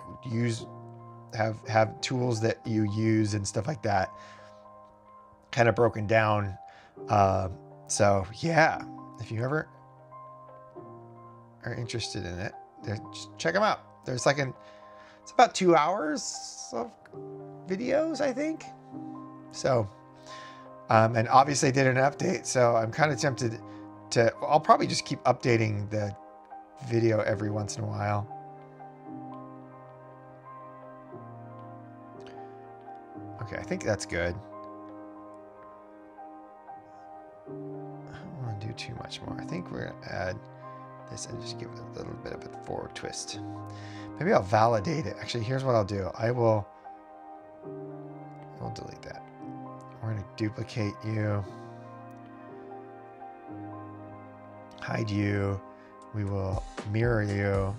have tools that you use and stuff like that kind of broken down. So yeah, if you ever are interested in it, just check them out. There's like it's about 2 hours of videos, I think. So, and obviously did an update, so I'm kind of tempted to, I'll probably just keep updating the video every once in a while. Okay, I think that's good. I don't want to do too much more. I think we're gonna add this and just give it a little bit of a forward twist. Maybe I'll validate it. Actually, here's what I'll do. I'll delete that. We're gonna duplicate you, hide you. We will mirror you,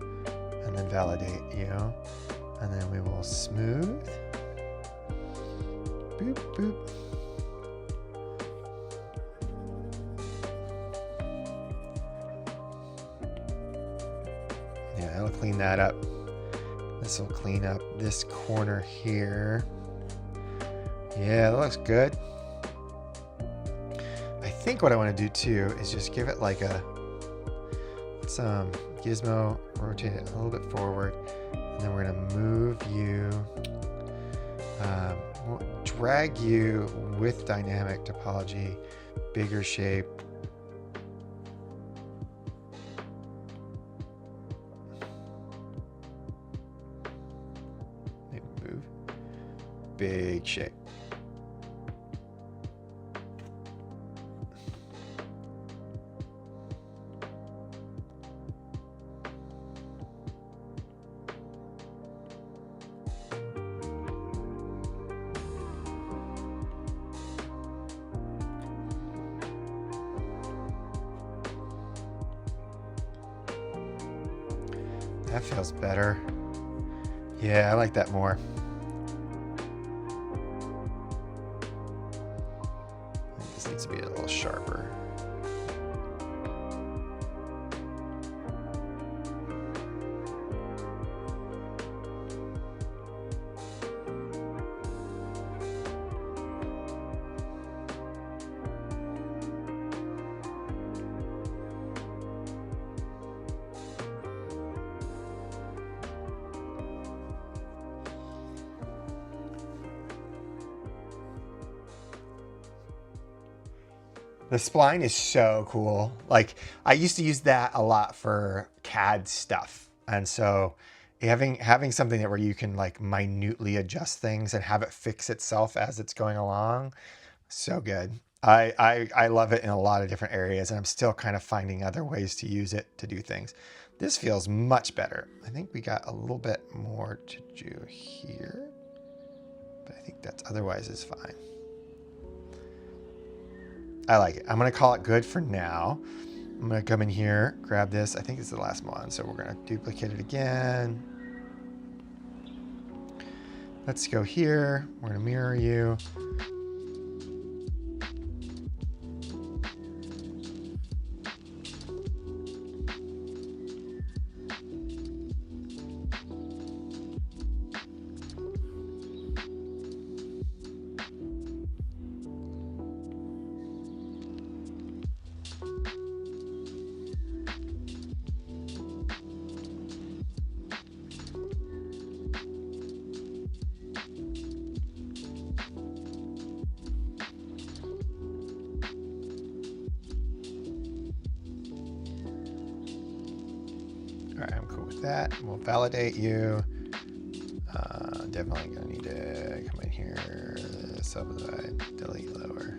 and then validate you, and then we will smooth. Boop, boop. Yeah, that'll clean that up. This will clean up this corner here. Yeah, that looks good. I think what I want to do too is just give it like a, let's gizmo, rotate it a little bit forward, and then we're gonna move you, we'll drag you with dynamic topology, bigger shape. Maybe move, big shape. That feels better. Yeah, I like that more. I think this needs to be a little sharper. The spline is so cool. Like, I used to use that a lot for CAD stuff. And so having something that where you can like minutely adjust things and have it fix itself as it's going along, so good. I love it in a lot of different areas, and I'm still kind of finding other ways to use it to do things. This feels much better. I think we got a little bit more to do here, but I think that's otherwise is fine. I like it. I'm going to call it good for now. I'm going to come in here, grab this. I think it's the last one, so we're going to duplicate it again. Let's go here. We're going to mirror you. All right, I'm cool with that. We'll validate you. Definitely gonna need to come in here, subdivide, delete lower,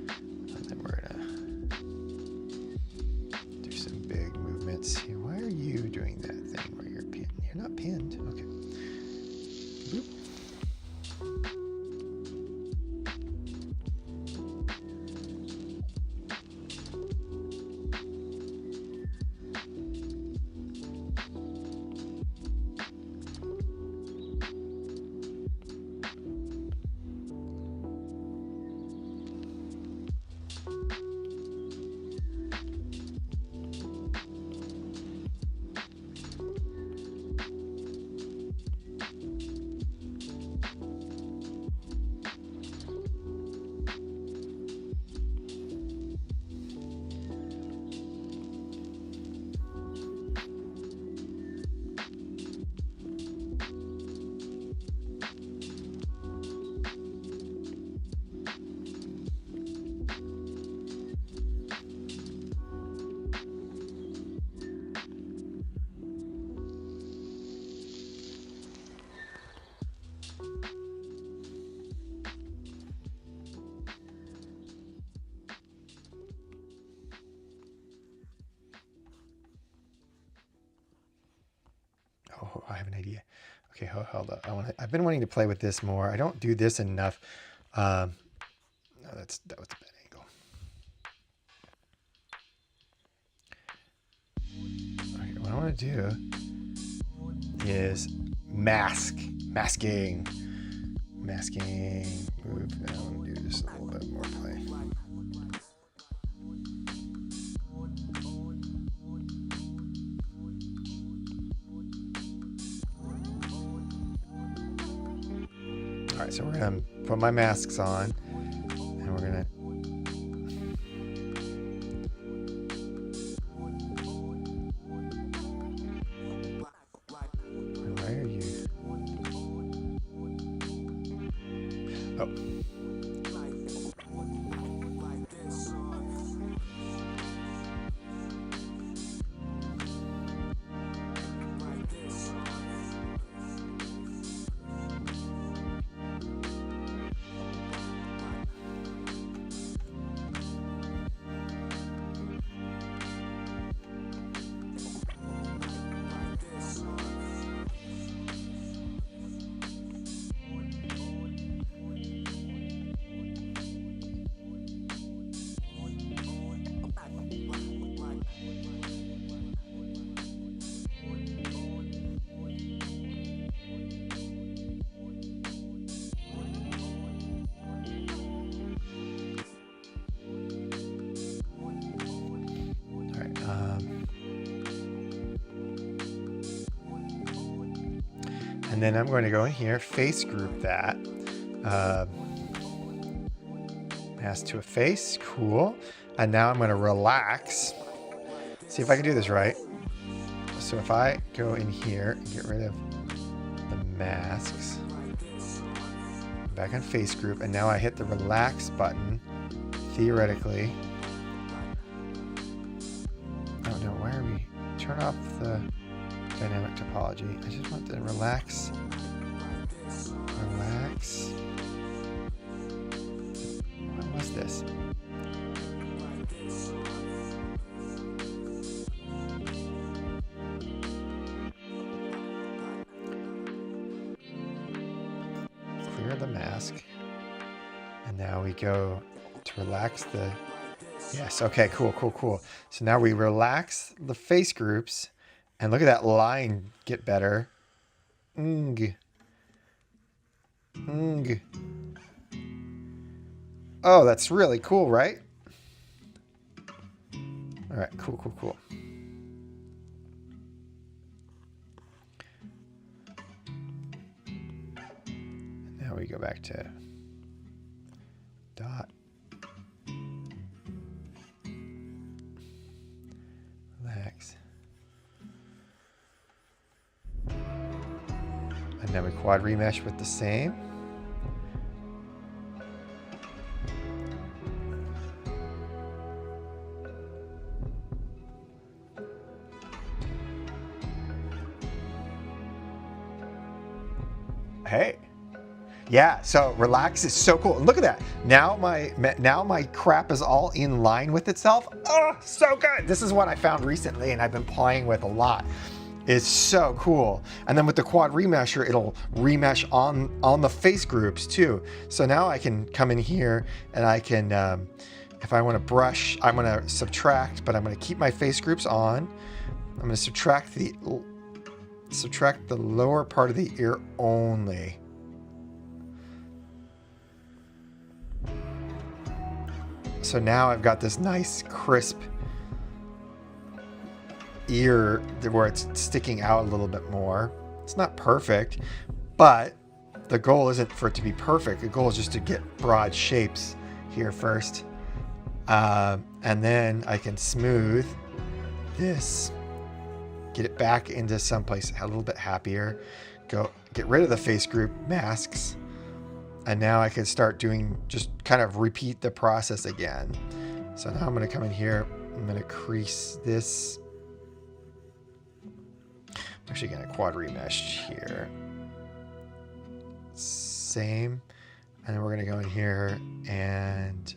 and then we're gonna do some big movements here. Why are you doing that thing where you're pinned? You're not pinned. Okay. Boop. Oh, I have an idea. Okay, hold up. I've been wanting to play with this more. I don't do this enough. No, that was a bad angle. Okay, what I want to do is masking. Move. I want to do just a little bit more play. All right, so we're gonna put my masks on, and we're gonna. Why are you? Oh. And then I'm going to go in here, face group that. Mask to a face, cool. And now I'm going to relax. See if I can do this right. So if I go in here and get rid of the masks, back on face group, and now I hit the relax button, theoretically, turn off the dynamic topology. I just want to relax. Relax. What was this? Clear the mask. And now we go to relax the... Yes, okay, cool, cool, cool. So now we relax the face groups, and look at that line get better. Oh, that's really cool, right? All right, cool, cool, cool. Now we go back to dot. Relax. And then we quad remesh with the same. Hey. Yeah, so relax is so cool. Look at that. Now my crap is all in line with itself. Oh, so good. This is what I found recently and I've been playing with a lot. It's so cool. And then with the quad remesher, it'll remesh on the face groups too. So now I can come in here and I can, if I want to brush, I'm going to subtract, but I'm going to keep my face groups on. I'm going to subtract the lower part of the ear only. So now I've got this nice crisp ear where it's sticking out a little bit more. It's not perfect, but the goal isn't for it to be perfect. The goal is just to get broad shapes here first. And then I can smooth this, get it back into someplace a little bit happier, go get rid of the face group masks. And now I can start doing, just kind of repeat the process again. So now I'm going to come in here. I'm going to crease this. I'm actually going to quad remesh here. Same. And then we're going to go in here and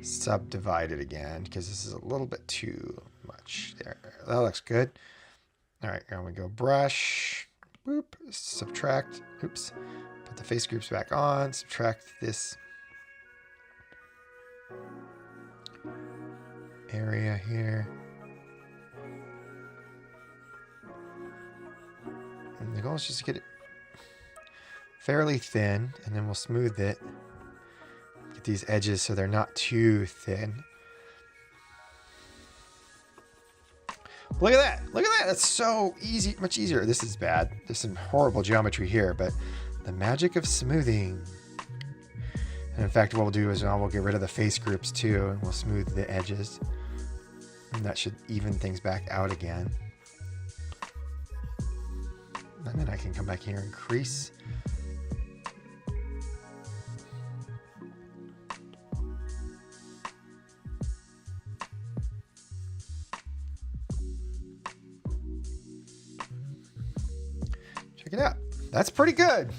subdivide it again because this is a little bit too much. There, that looks good. All right, now we go brush, boop, subtract, oops. Put the face groups back on, subtract this area here. And the goal is just to get it fairly thin, and then we'll smooth it. Get these edges so they're not too thin. Look at that. Look at that. That's so easy, much easier. This is bad. There's some horrible geometry here, but the magic of smoothing. And in fact, what we'll do is we'll get rid of the face groups too, and we'll smooth the edges. And that should even things back out again. And then I can come back here and crease. Check it out. That's pretty good.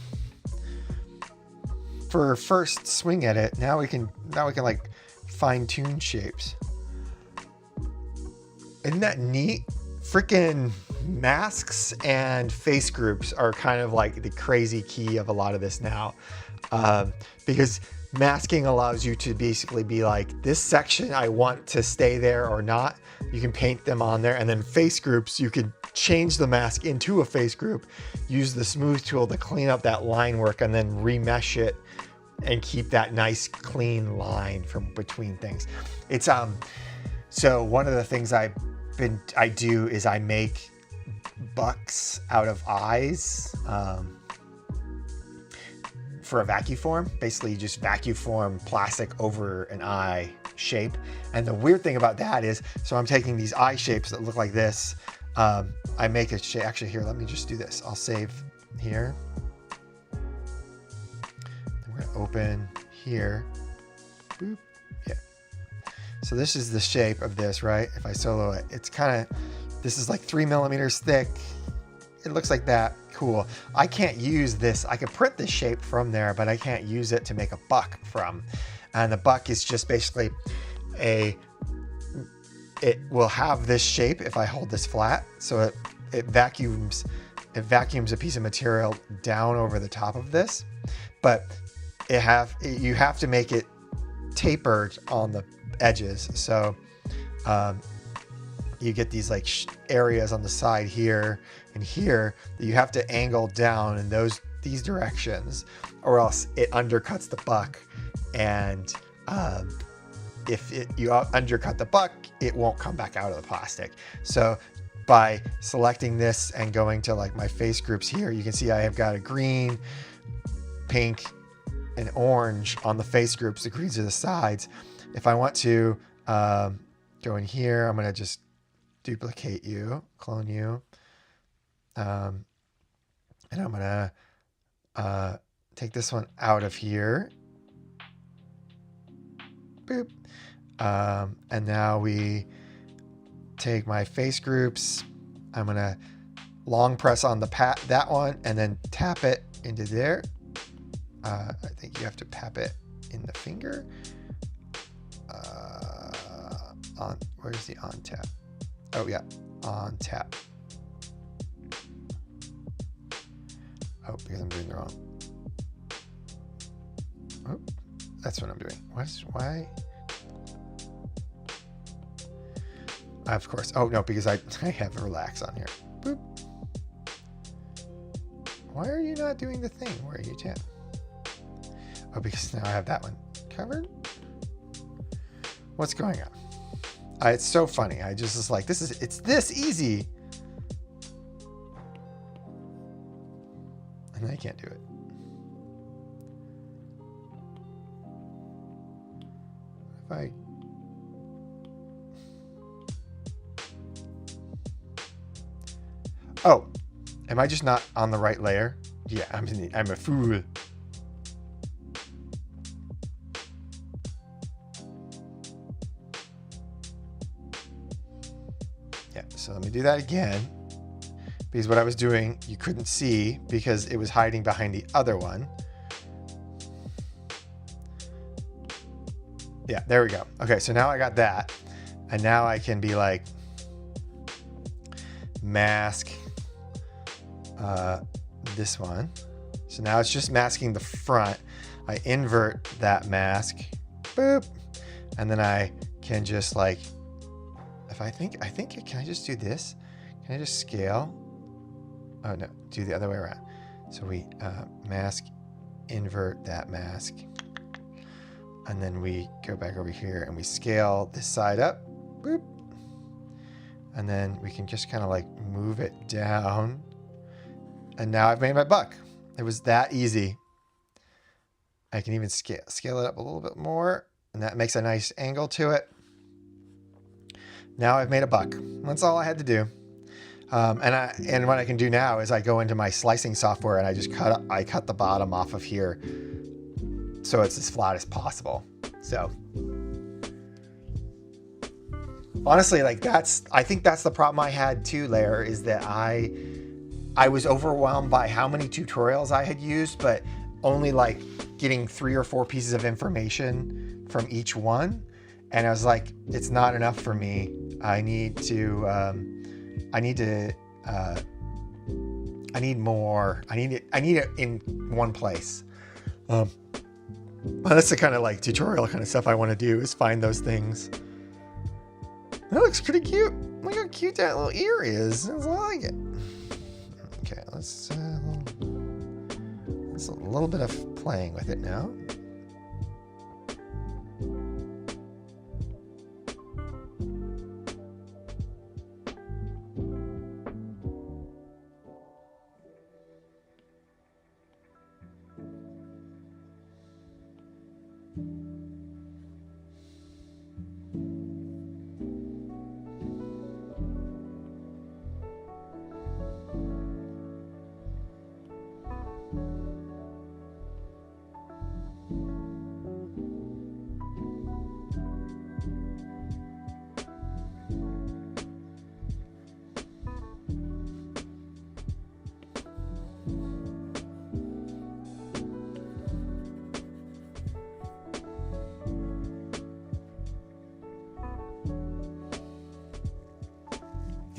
For first swing at it, now we can like fine tune shapes. Isn't that neat? Freaking masks and face groups are kind of like the crazy key of a lot of this now, because masking allows you to basically be like, this section I want to stay there or not. You can paint them on there, and then face groups, you can change the mask into a face group, use the smooth tool to clean up that line work, and then remesh it and keep that nice clean line from between things. It's so one of the things I do is I make bucks out of eyes for a vacuum form. Basically, you just vacuum form plastic over an eye shape. And the weird thing about that is, so I'm taking these eye shapes that look like this. I make a shape. Actually, here, let me just do this. I'll save here. Then we're gonna open here. Boop. Yeah. So this is the shape of this, right? If I solo it, it's kind of This is like 3mm thick. It looks like that. Cool. I can't use this. I could print this shape from there, but I can't use it to make a buck from. And the buck is just basically it will have this shape if I hold this flat. So it vacuums a piece of material down over the top of this, but you have to make it tapered on the edges. So you get these like areas on the side here and here that you have to angle down in these directions, or else it undercuts the buck. And if you undercut the buck, it won't come back out of the plastic. So by selecting this and going to like my face groups here, you can see I have got a green, pink, and orange on the face groups. The greens are the sides. If I want to go in here, I'm going to just duplicate you, clone you. And I'm going to take this one out of here. Boop. And now we take my face groups. I'm going to long press on that one and then tap it into there. I think you have to tap it in the finger. Where's the on tap? Oh yeah, on tap. Oh, because I'm doing the wrong. Oh, that's what I'm doing. Why? Of course. Oh no, because I have relax on here. Boop. Why are you not doing the thing where you tap? Oh, because now I have that one covered. What's going on? It's so funny. I just was like, it's this easy. And I can't do it. If I... Oh, am I just not on the right layer? Yeah, I'm a fool. Yeah, so let me do that again. Because what I was doing, you couldn't see because it was hiding behind the other one. Yeah, there we go. Okay, so now I got that. And now I can be like, mask this one. So now it's just masking the front. I invert that mask, boop. And then I can just like, if I think, can I just do this? Can I just scale? Oh no, do the other way around. So we mask, invert that mask. And then we go back over here and we scale this side up, boop. And then we can just kind of like move it down. And now I've made my buck. It was that easy. I can even scale it up a little bit more. And that makes a nice angle to it. Now I've made a buck. That's all I had to do. And what I can do now is I go into my slicing software and I just cut the bottom off of here so it's as flat as possible. So honestly, like I think that's the problem I had too, Lair, is that I was overwhelmed by how many tutorials I had used, but only like getting 3 or 4 pieces of information from each one. And I was like, it's not enough for me. I need more. I need it in one place. That's the kind of like tutorial kind of stuff I want to do, is find those things. That looks pretty cute. Look how cute that little ear is. I like it. Okay, let's a little bit of playing with it now.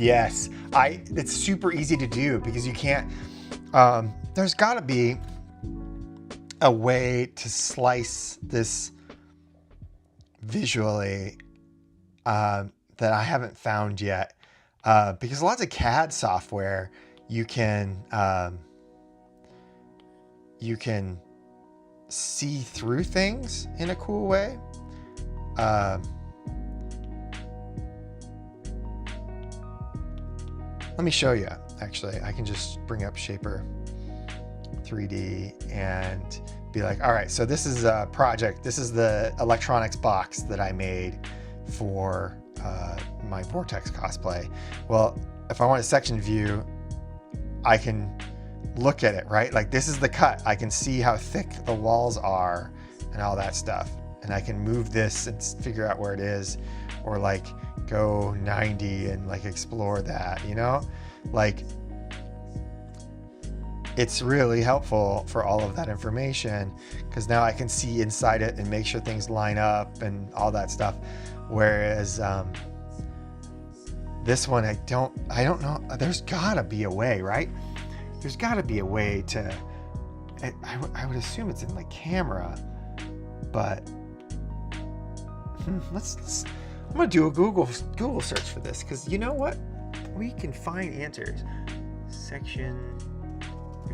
Yes, it's super easy to do because you can't, there's gotta be a way to slice this visually that I haven't found yet. Because lots of CAD software, you can see through things in a cool way. Let me show you, actually. I can just bring up Shaper 3D and be like, all right, so this is a project. This is the electronics box that I made for my Vortex cosplay. Well, if I want a section view, I can look at it, right? Like this is the cut. I can see how thick the walls are and all that stuff. And I can move this and figure out where it is, or like go 90 and like explore that, you know? Like it's really helpful for all of that information because now I can see inside it and make sure things line up and all that stuff. Whereas this one, I don't know. There's gotta be a way, right? There's gotta be a way to, I would assume it's in the camera, but I'm gonna do a Google search for this because you know what? We can find answers. Section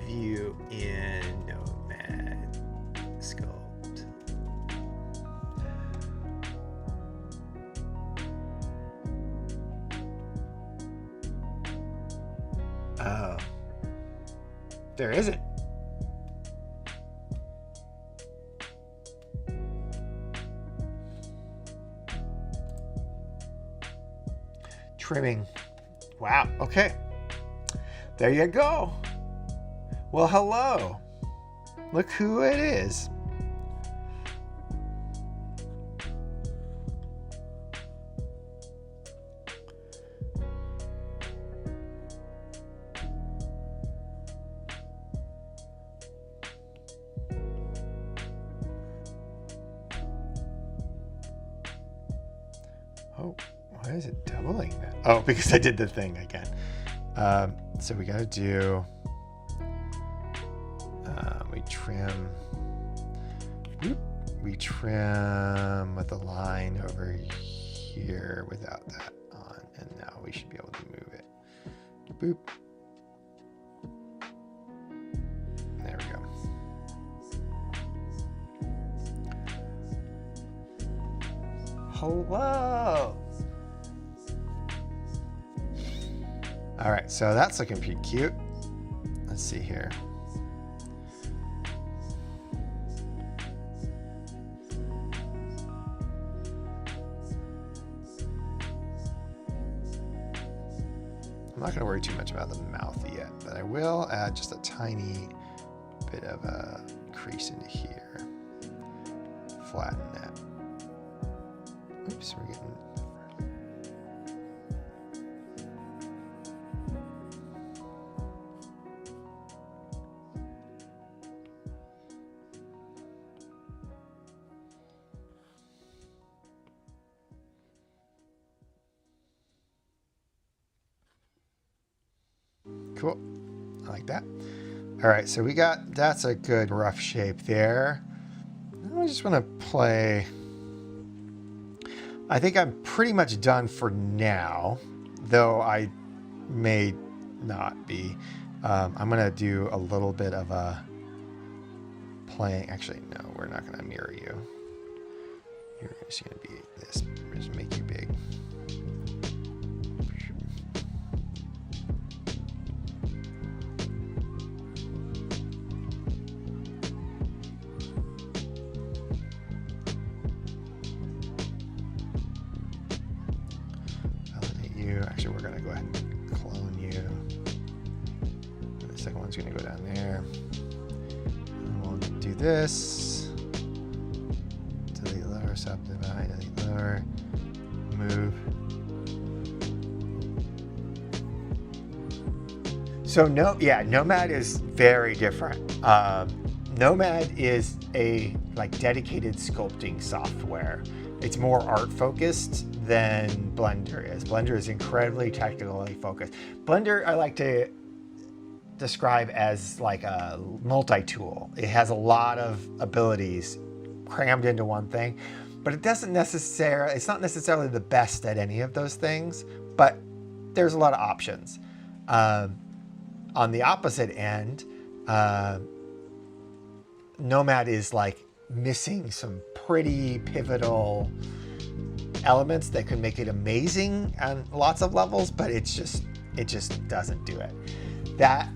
view in Nomad Sculpt. Oh, there isn't. Trimming. Wow. Okay. There you go. Well, hello. Look who it is. Oh, why is it doubling that? Oh, because I did the thing again. So we got to do, we trim with the line over here without that on, and now we should be able to move it. Boop. There we go. Hello. All right, so that's looking pretty cute. Let's see here. I'm not gonna worry too much about the mouth yet, but I will add just a tiny bit of a crease into here. Flatten that. Oops, we're getting... Cool, I like that. All right, so that's a good rough shape there. I just want to play. I think I'm pretty much done for now, though I may not be. I'm gonna do a little bit of a playing. Actually, no, we're not gonna mirror you. You're just gonna be this. Just make you big. Actually, we're gonna go ahead and clone you. And the second one's gonna go down there. And we'll do this. Delete lower, subdivide, delete lower, move. So Nomad is very different. Nomad is a dedicated sculpting software. It's more art focused than Blender is. Blender is incredibly technically focused. Blender, I like to describe as like a multi-tool. It has a lot of abilities crammed into one thing, but it's not necessarily the best at any of those things, but there's a lot of options. On the opposite end, Nomad is like missing some pretty pivotal elements that could make it amazing on lots of levels, but it just doesn't do it. That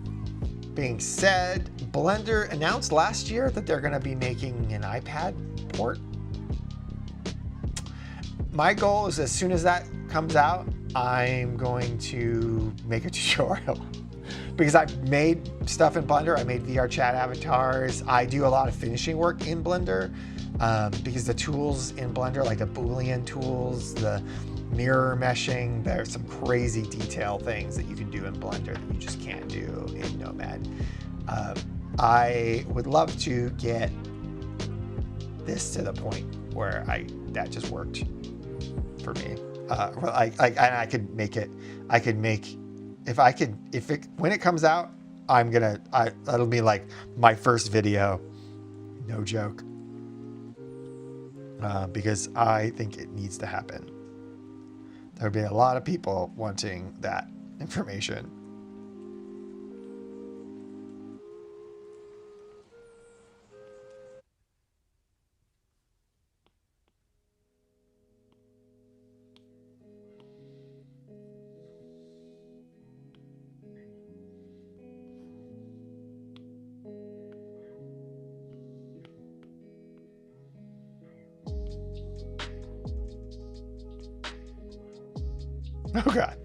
being said, Blender announced last year that they're going to be making an iPad port. My goal is, as soon as that comes out, I'm going to make a tutorial because I've made stuff in Blender. I made VR chat avatars. I do a lot of finishing work in Blender because the tools in Blender, like the Boolean tools, the mirror meshing, there's some crazy detail things that you can do in Blender that you just can't do in Nomad. I would love to get this to the point where that just worked for me. I could make it. When it comes out, that'll be like my first video, no joke, because I think it needs to happen. There'll be a lot of people wanting that information. Oh God.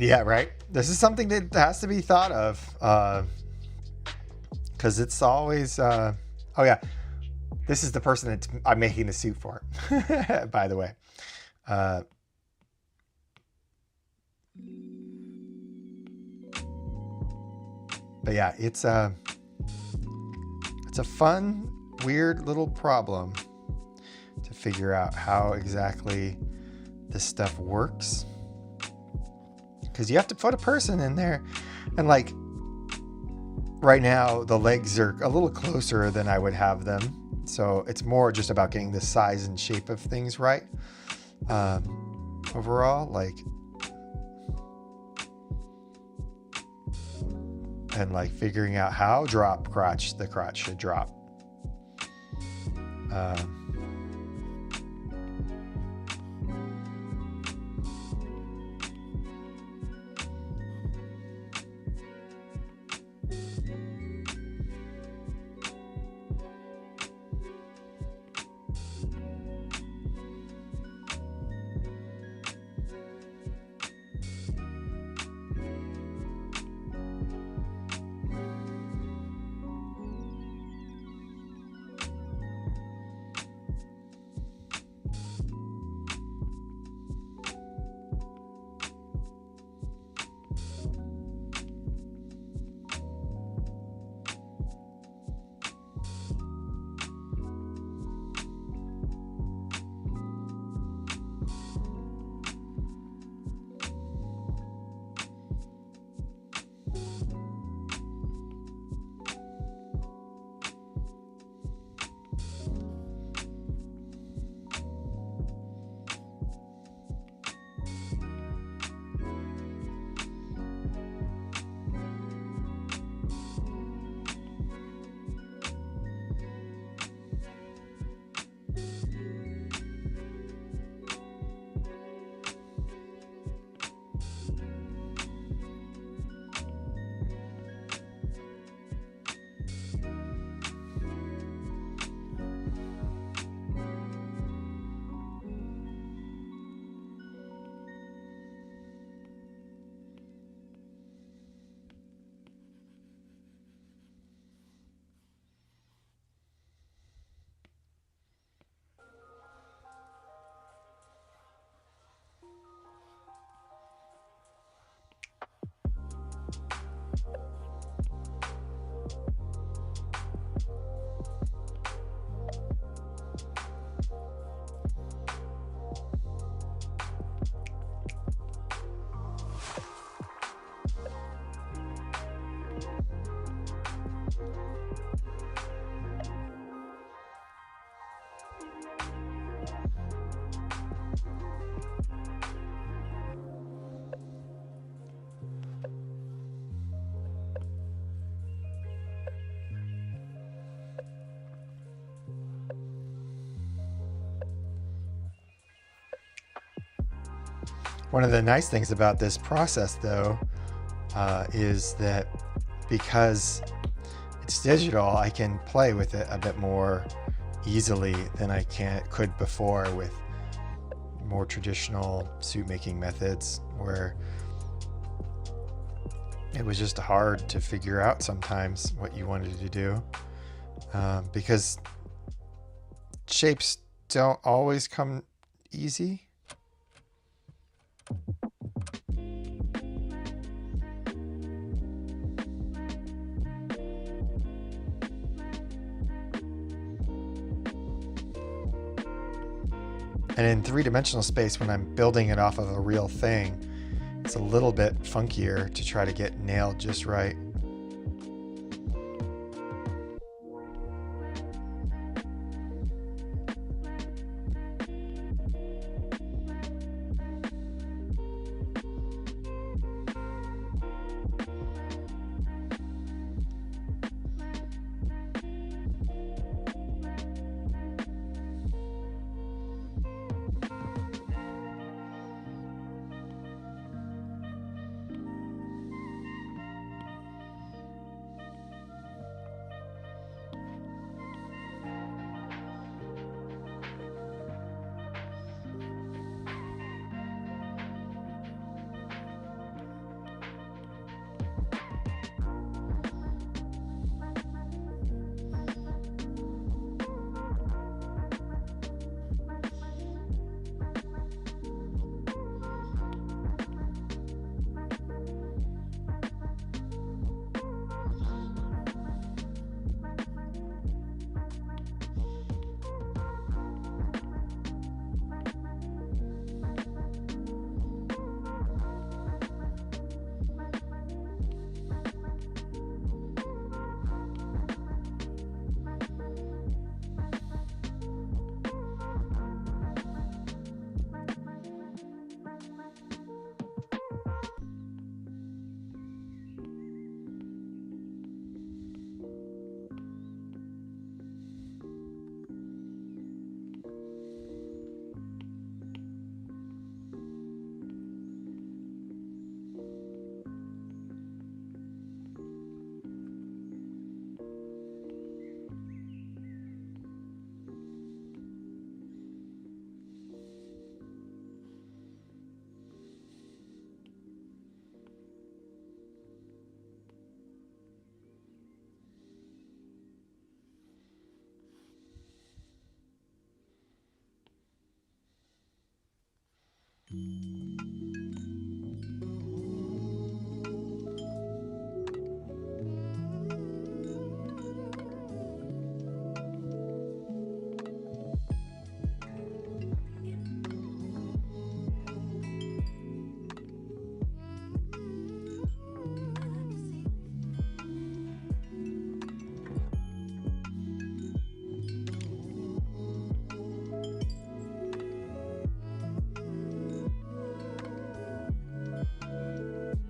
Yeah, right. This is something that has to be thought of, because it's always. Oh yeah, this is the person that I'm making the suit for. By the way, but yeah, it's a fun, weird little problem to figure out how exactly this stuff works. Because you have to put a person in there, and like right now the legs are a little closer than I would have them, so it's more just about getting the size and shape of things right. Overall, like and like figuring out how the crotch should drop. One of the nice things about this process, though, is that because it's digital, I can play with it a bit more easily than I could before with more traditional suit making methods, where it was just hard to figure out sometimes what you wanted to do, because shapes don't always come easy. And in three-dimensional space, when I'm building it off of a real thing, it's a little bit funkier to try to get nailed just right.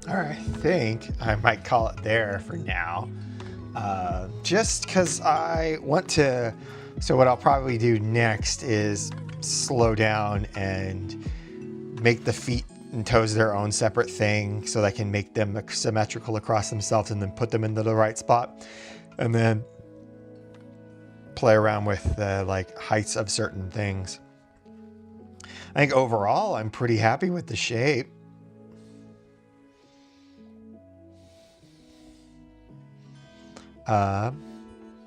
All right, I think I might call it there for now. Just because I want to, so what I'll probably do next is slow down and make the feet and toes their own separate thing so that I can make them symmetrical across themselves and then put them into the right spot. And then play around with the like heights of certain things. I think overall, I'm pretty happy with the shape.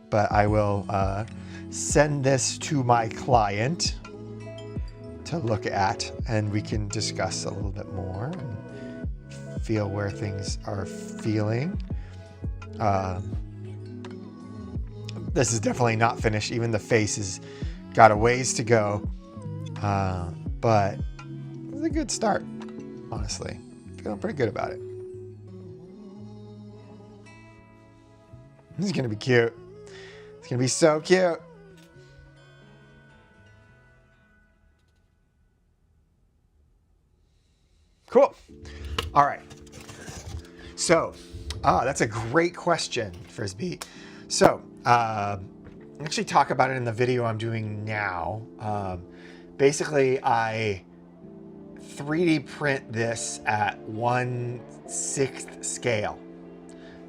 But I will send this to my client to look at, and we can discuss a little bit more and feel where things are feeling. This is definitely not finished. Even the face has got a ways to go, but it's a good start, honestly. Feeling pretty good about it. This is going to be cute. It's going to be so cute. Cool. All right. So, that's a great question, Frisbee. So, actually talk about it in the video I'm doing now. Basically, I 3D print this at 1/6 scale.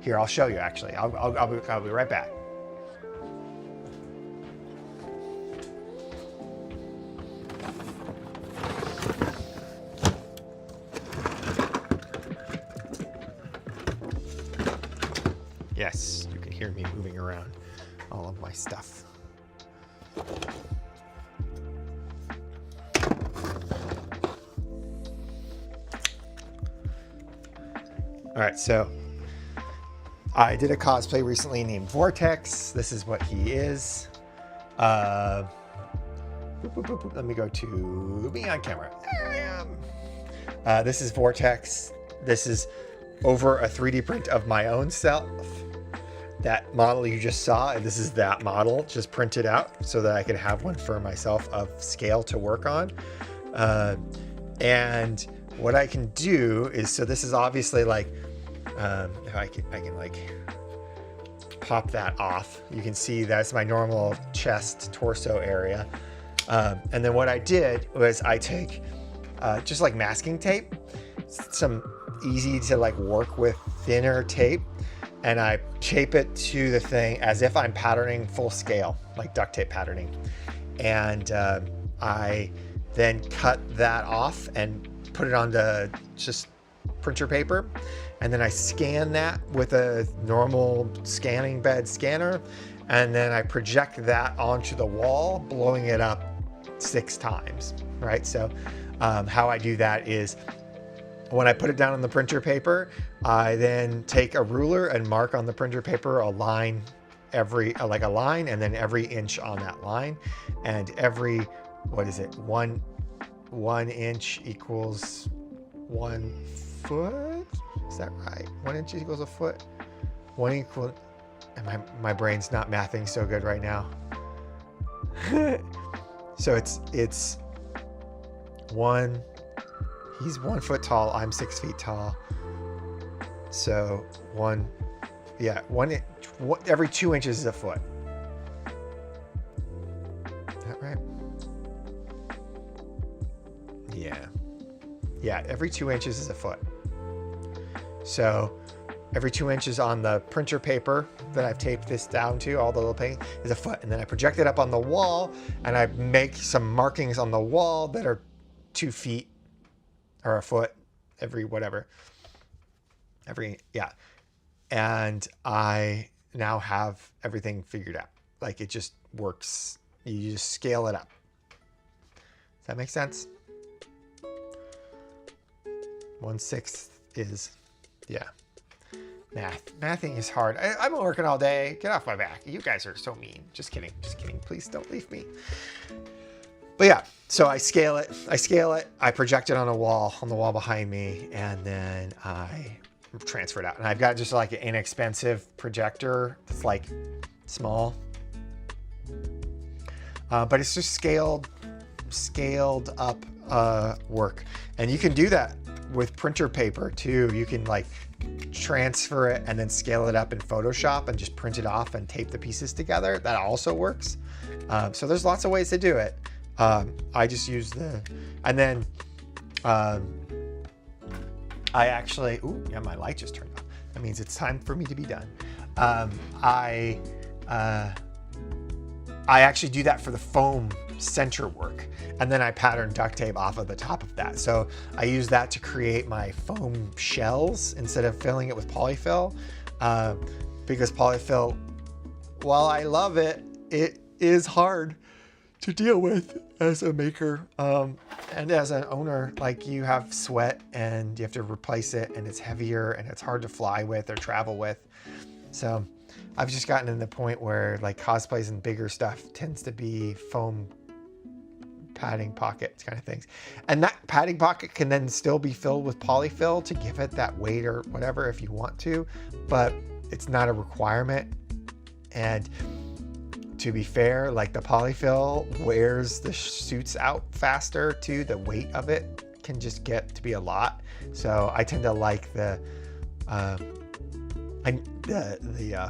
Here, I'll show you actually. I'll be right back. Yes, you can hear me moving around all of my stuff. All right, so I did a cosplay recently named Vortex. This is what he is. Let me go to me on camera. There I am. This is Vortex. This is over a 3D print of my own self. That model you just saw, and this is that model just printed out so that I could have one for myself of scale to work on. And what I can do is, so this is obviously like, if I can like pop that off. You can see that's my normal chest torso area. And then what I did was I take just like masking tape, some easy to like work with thinner tape, and I tape it to the thing as if I'm patterning full scale, like duct tape patterning. And I then cut that off and put it onto just printer paper. And then I scan that with a normal scanning bed scanner. And then I project that onto the wall, blowing it up 6 times, right? So how I do that is when I put it down on the printer paper, I then take a ruler and mark on the printer paper a line, like a line, and then every inch on that line. And every, what is it? One inch equals 1 foot? Is that right? 1 inch equals a foot? And my brain's not mathing so good right now. So it's he's 1 foot tall, I'm 6 feet tall. So every 2 inches is a foot. Is that right? Yeah, every 2 inches is a foot. So every 2 inches on the printer paper that I've taped this down to, all the little paint, is a foot. And then I project it up on the wall, and I make some markings on the wall that are 2 feet or a foot, and I now have everything figured out. Like, it just works. You just scale it up. Does that make sense? 1/6 is, yeah. Mathing is hard. I've been working all day. Get off my back. You guys are so mean. Just kidding. Just kidding. Please don't leave me. But yeah, so I scale it. I project it on the wall behind me, and then I transfer it out. And I've got just like an inexpensive projector that's like small. But it's just scaled up work. And you can do that with printer paper too. You can like transfer it and then scale it up in Photoshop and just print it off and tape the pieces together. That also works. So there's lots of ways to do it. I just use and then I actually, ooh, yeah, my light just turned off. That means it's time for me to be done. I actually do that for the foam center work, and then I pattern duct tape off of the top of that. So I use that to create my foam shells instead of filling it with polyfill, because polyfill, while I love it, it is hard to deal with as a maker, and as an owner. Like, you have sweat and you have to replace it, and it's heavier and it's hard to fly with or travel with. So I've just gotten to the point where like cosplays and bigger stuff tends to be foam padding pockets kind of things. And that padding pocket can then still be filled with polyfill to give it that weight or whatever if you want to, but it's not a requirement. And to be fair, like, the polyfill wears the suits out faster too. The weight of it can just get to be a lot. So I tend to like the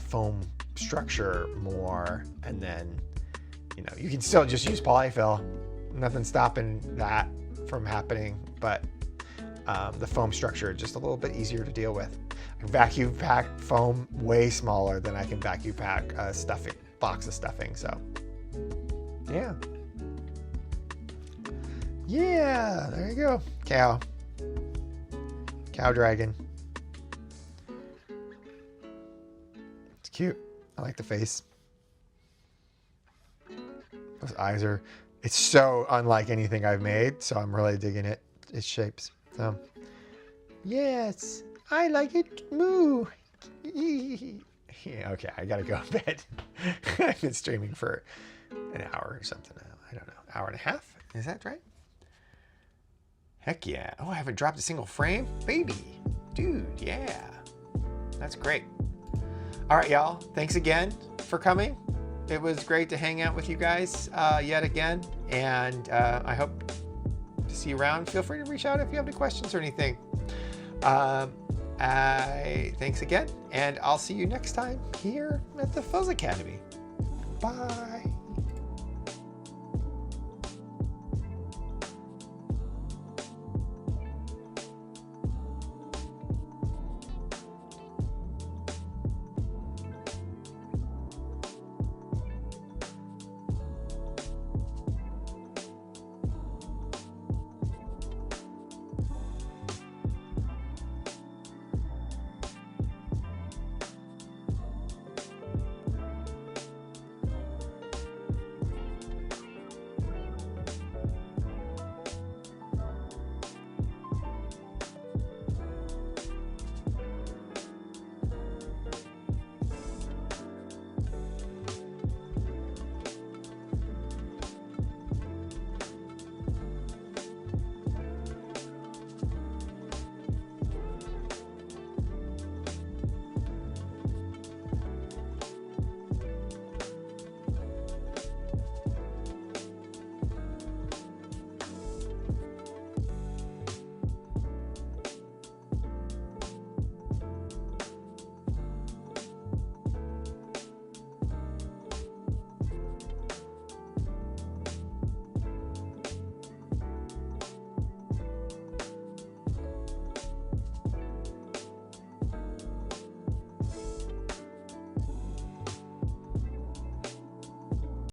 foam structure more. And then, you know, you can still just use polyfill. Nothing stopping that from happening, but the foam structure is just a little bit easier to deal with. I can vacuum pack foam way smaller than I can vacuum pack a box of stuffing. So yeah, there you go. Cow dragon. It's cute. I like the face. Those eyes are, it's so unlike anything I've made, so I'm really digging its shapes. So yes, I like it. Moo. Yeah, okay, I gotta go to bed. I've been streaming for an hour or something now. I don't know, hour and a half? Is that right? Heck yeah. Oh, I haven't dropped a single frame? Baby. Dude, yeah. That's great. All right, y'all. Thanks again for coming. It was great to hang out with you guys yet again. And I hope to see you around. Feel free to reach out if you have any questions or anything. Thanks again. And I'll see you next time here at the Fuzz Academy. Bye.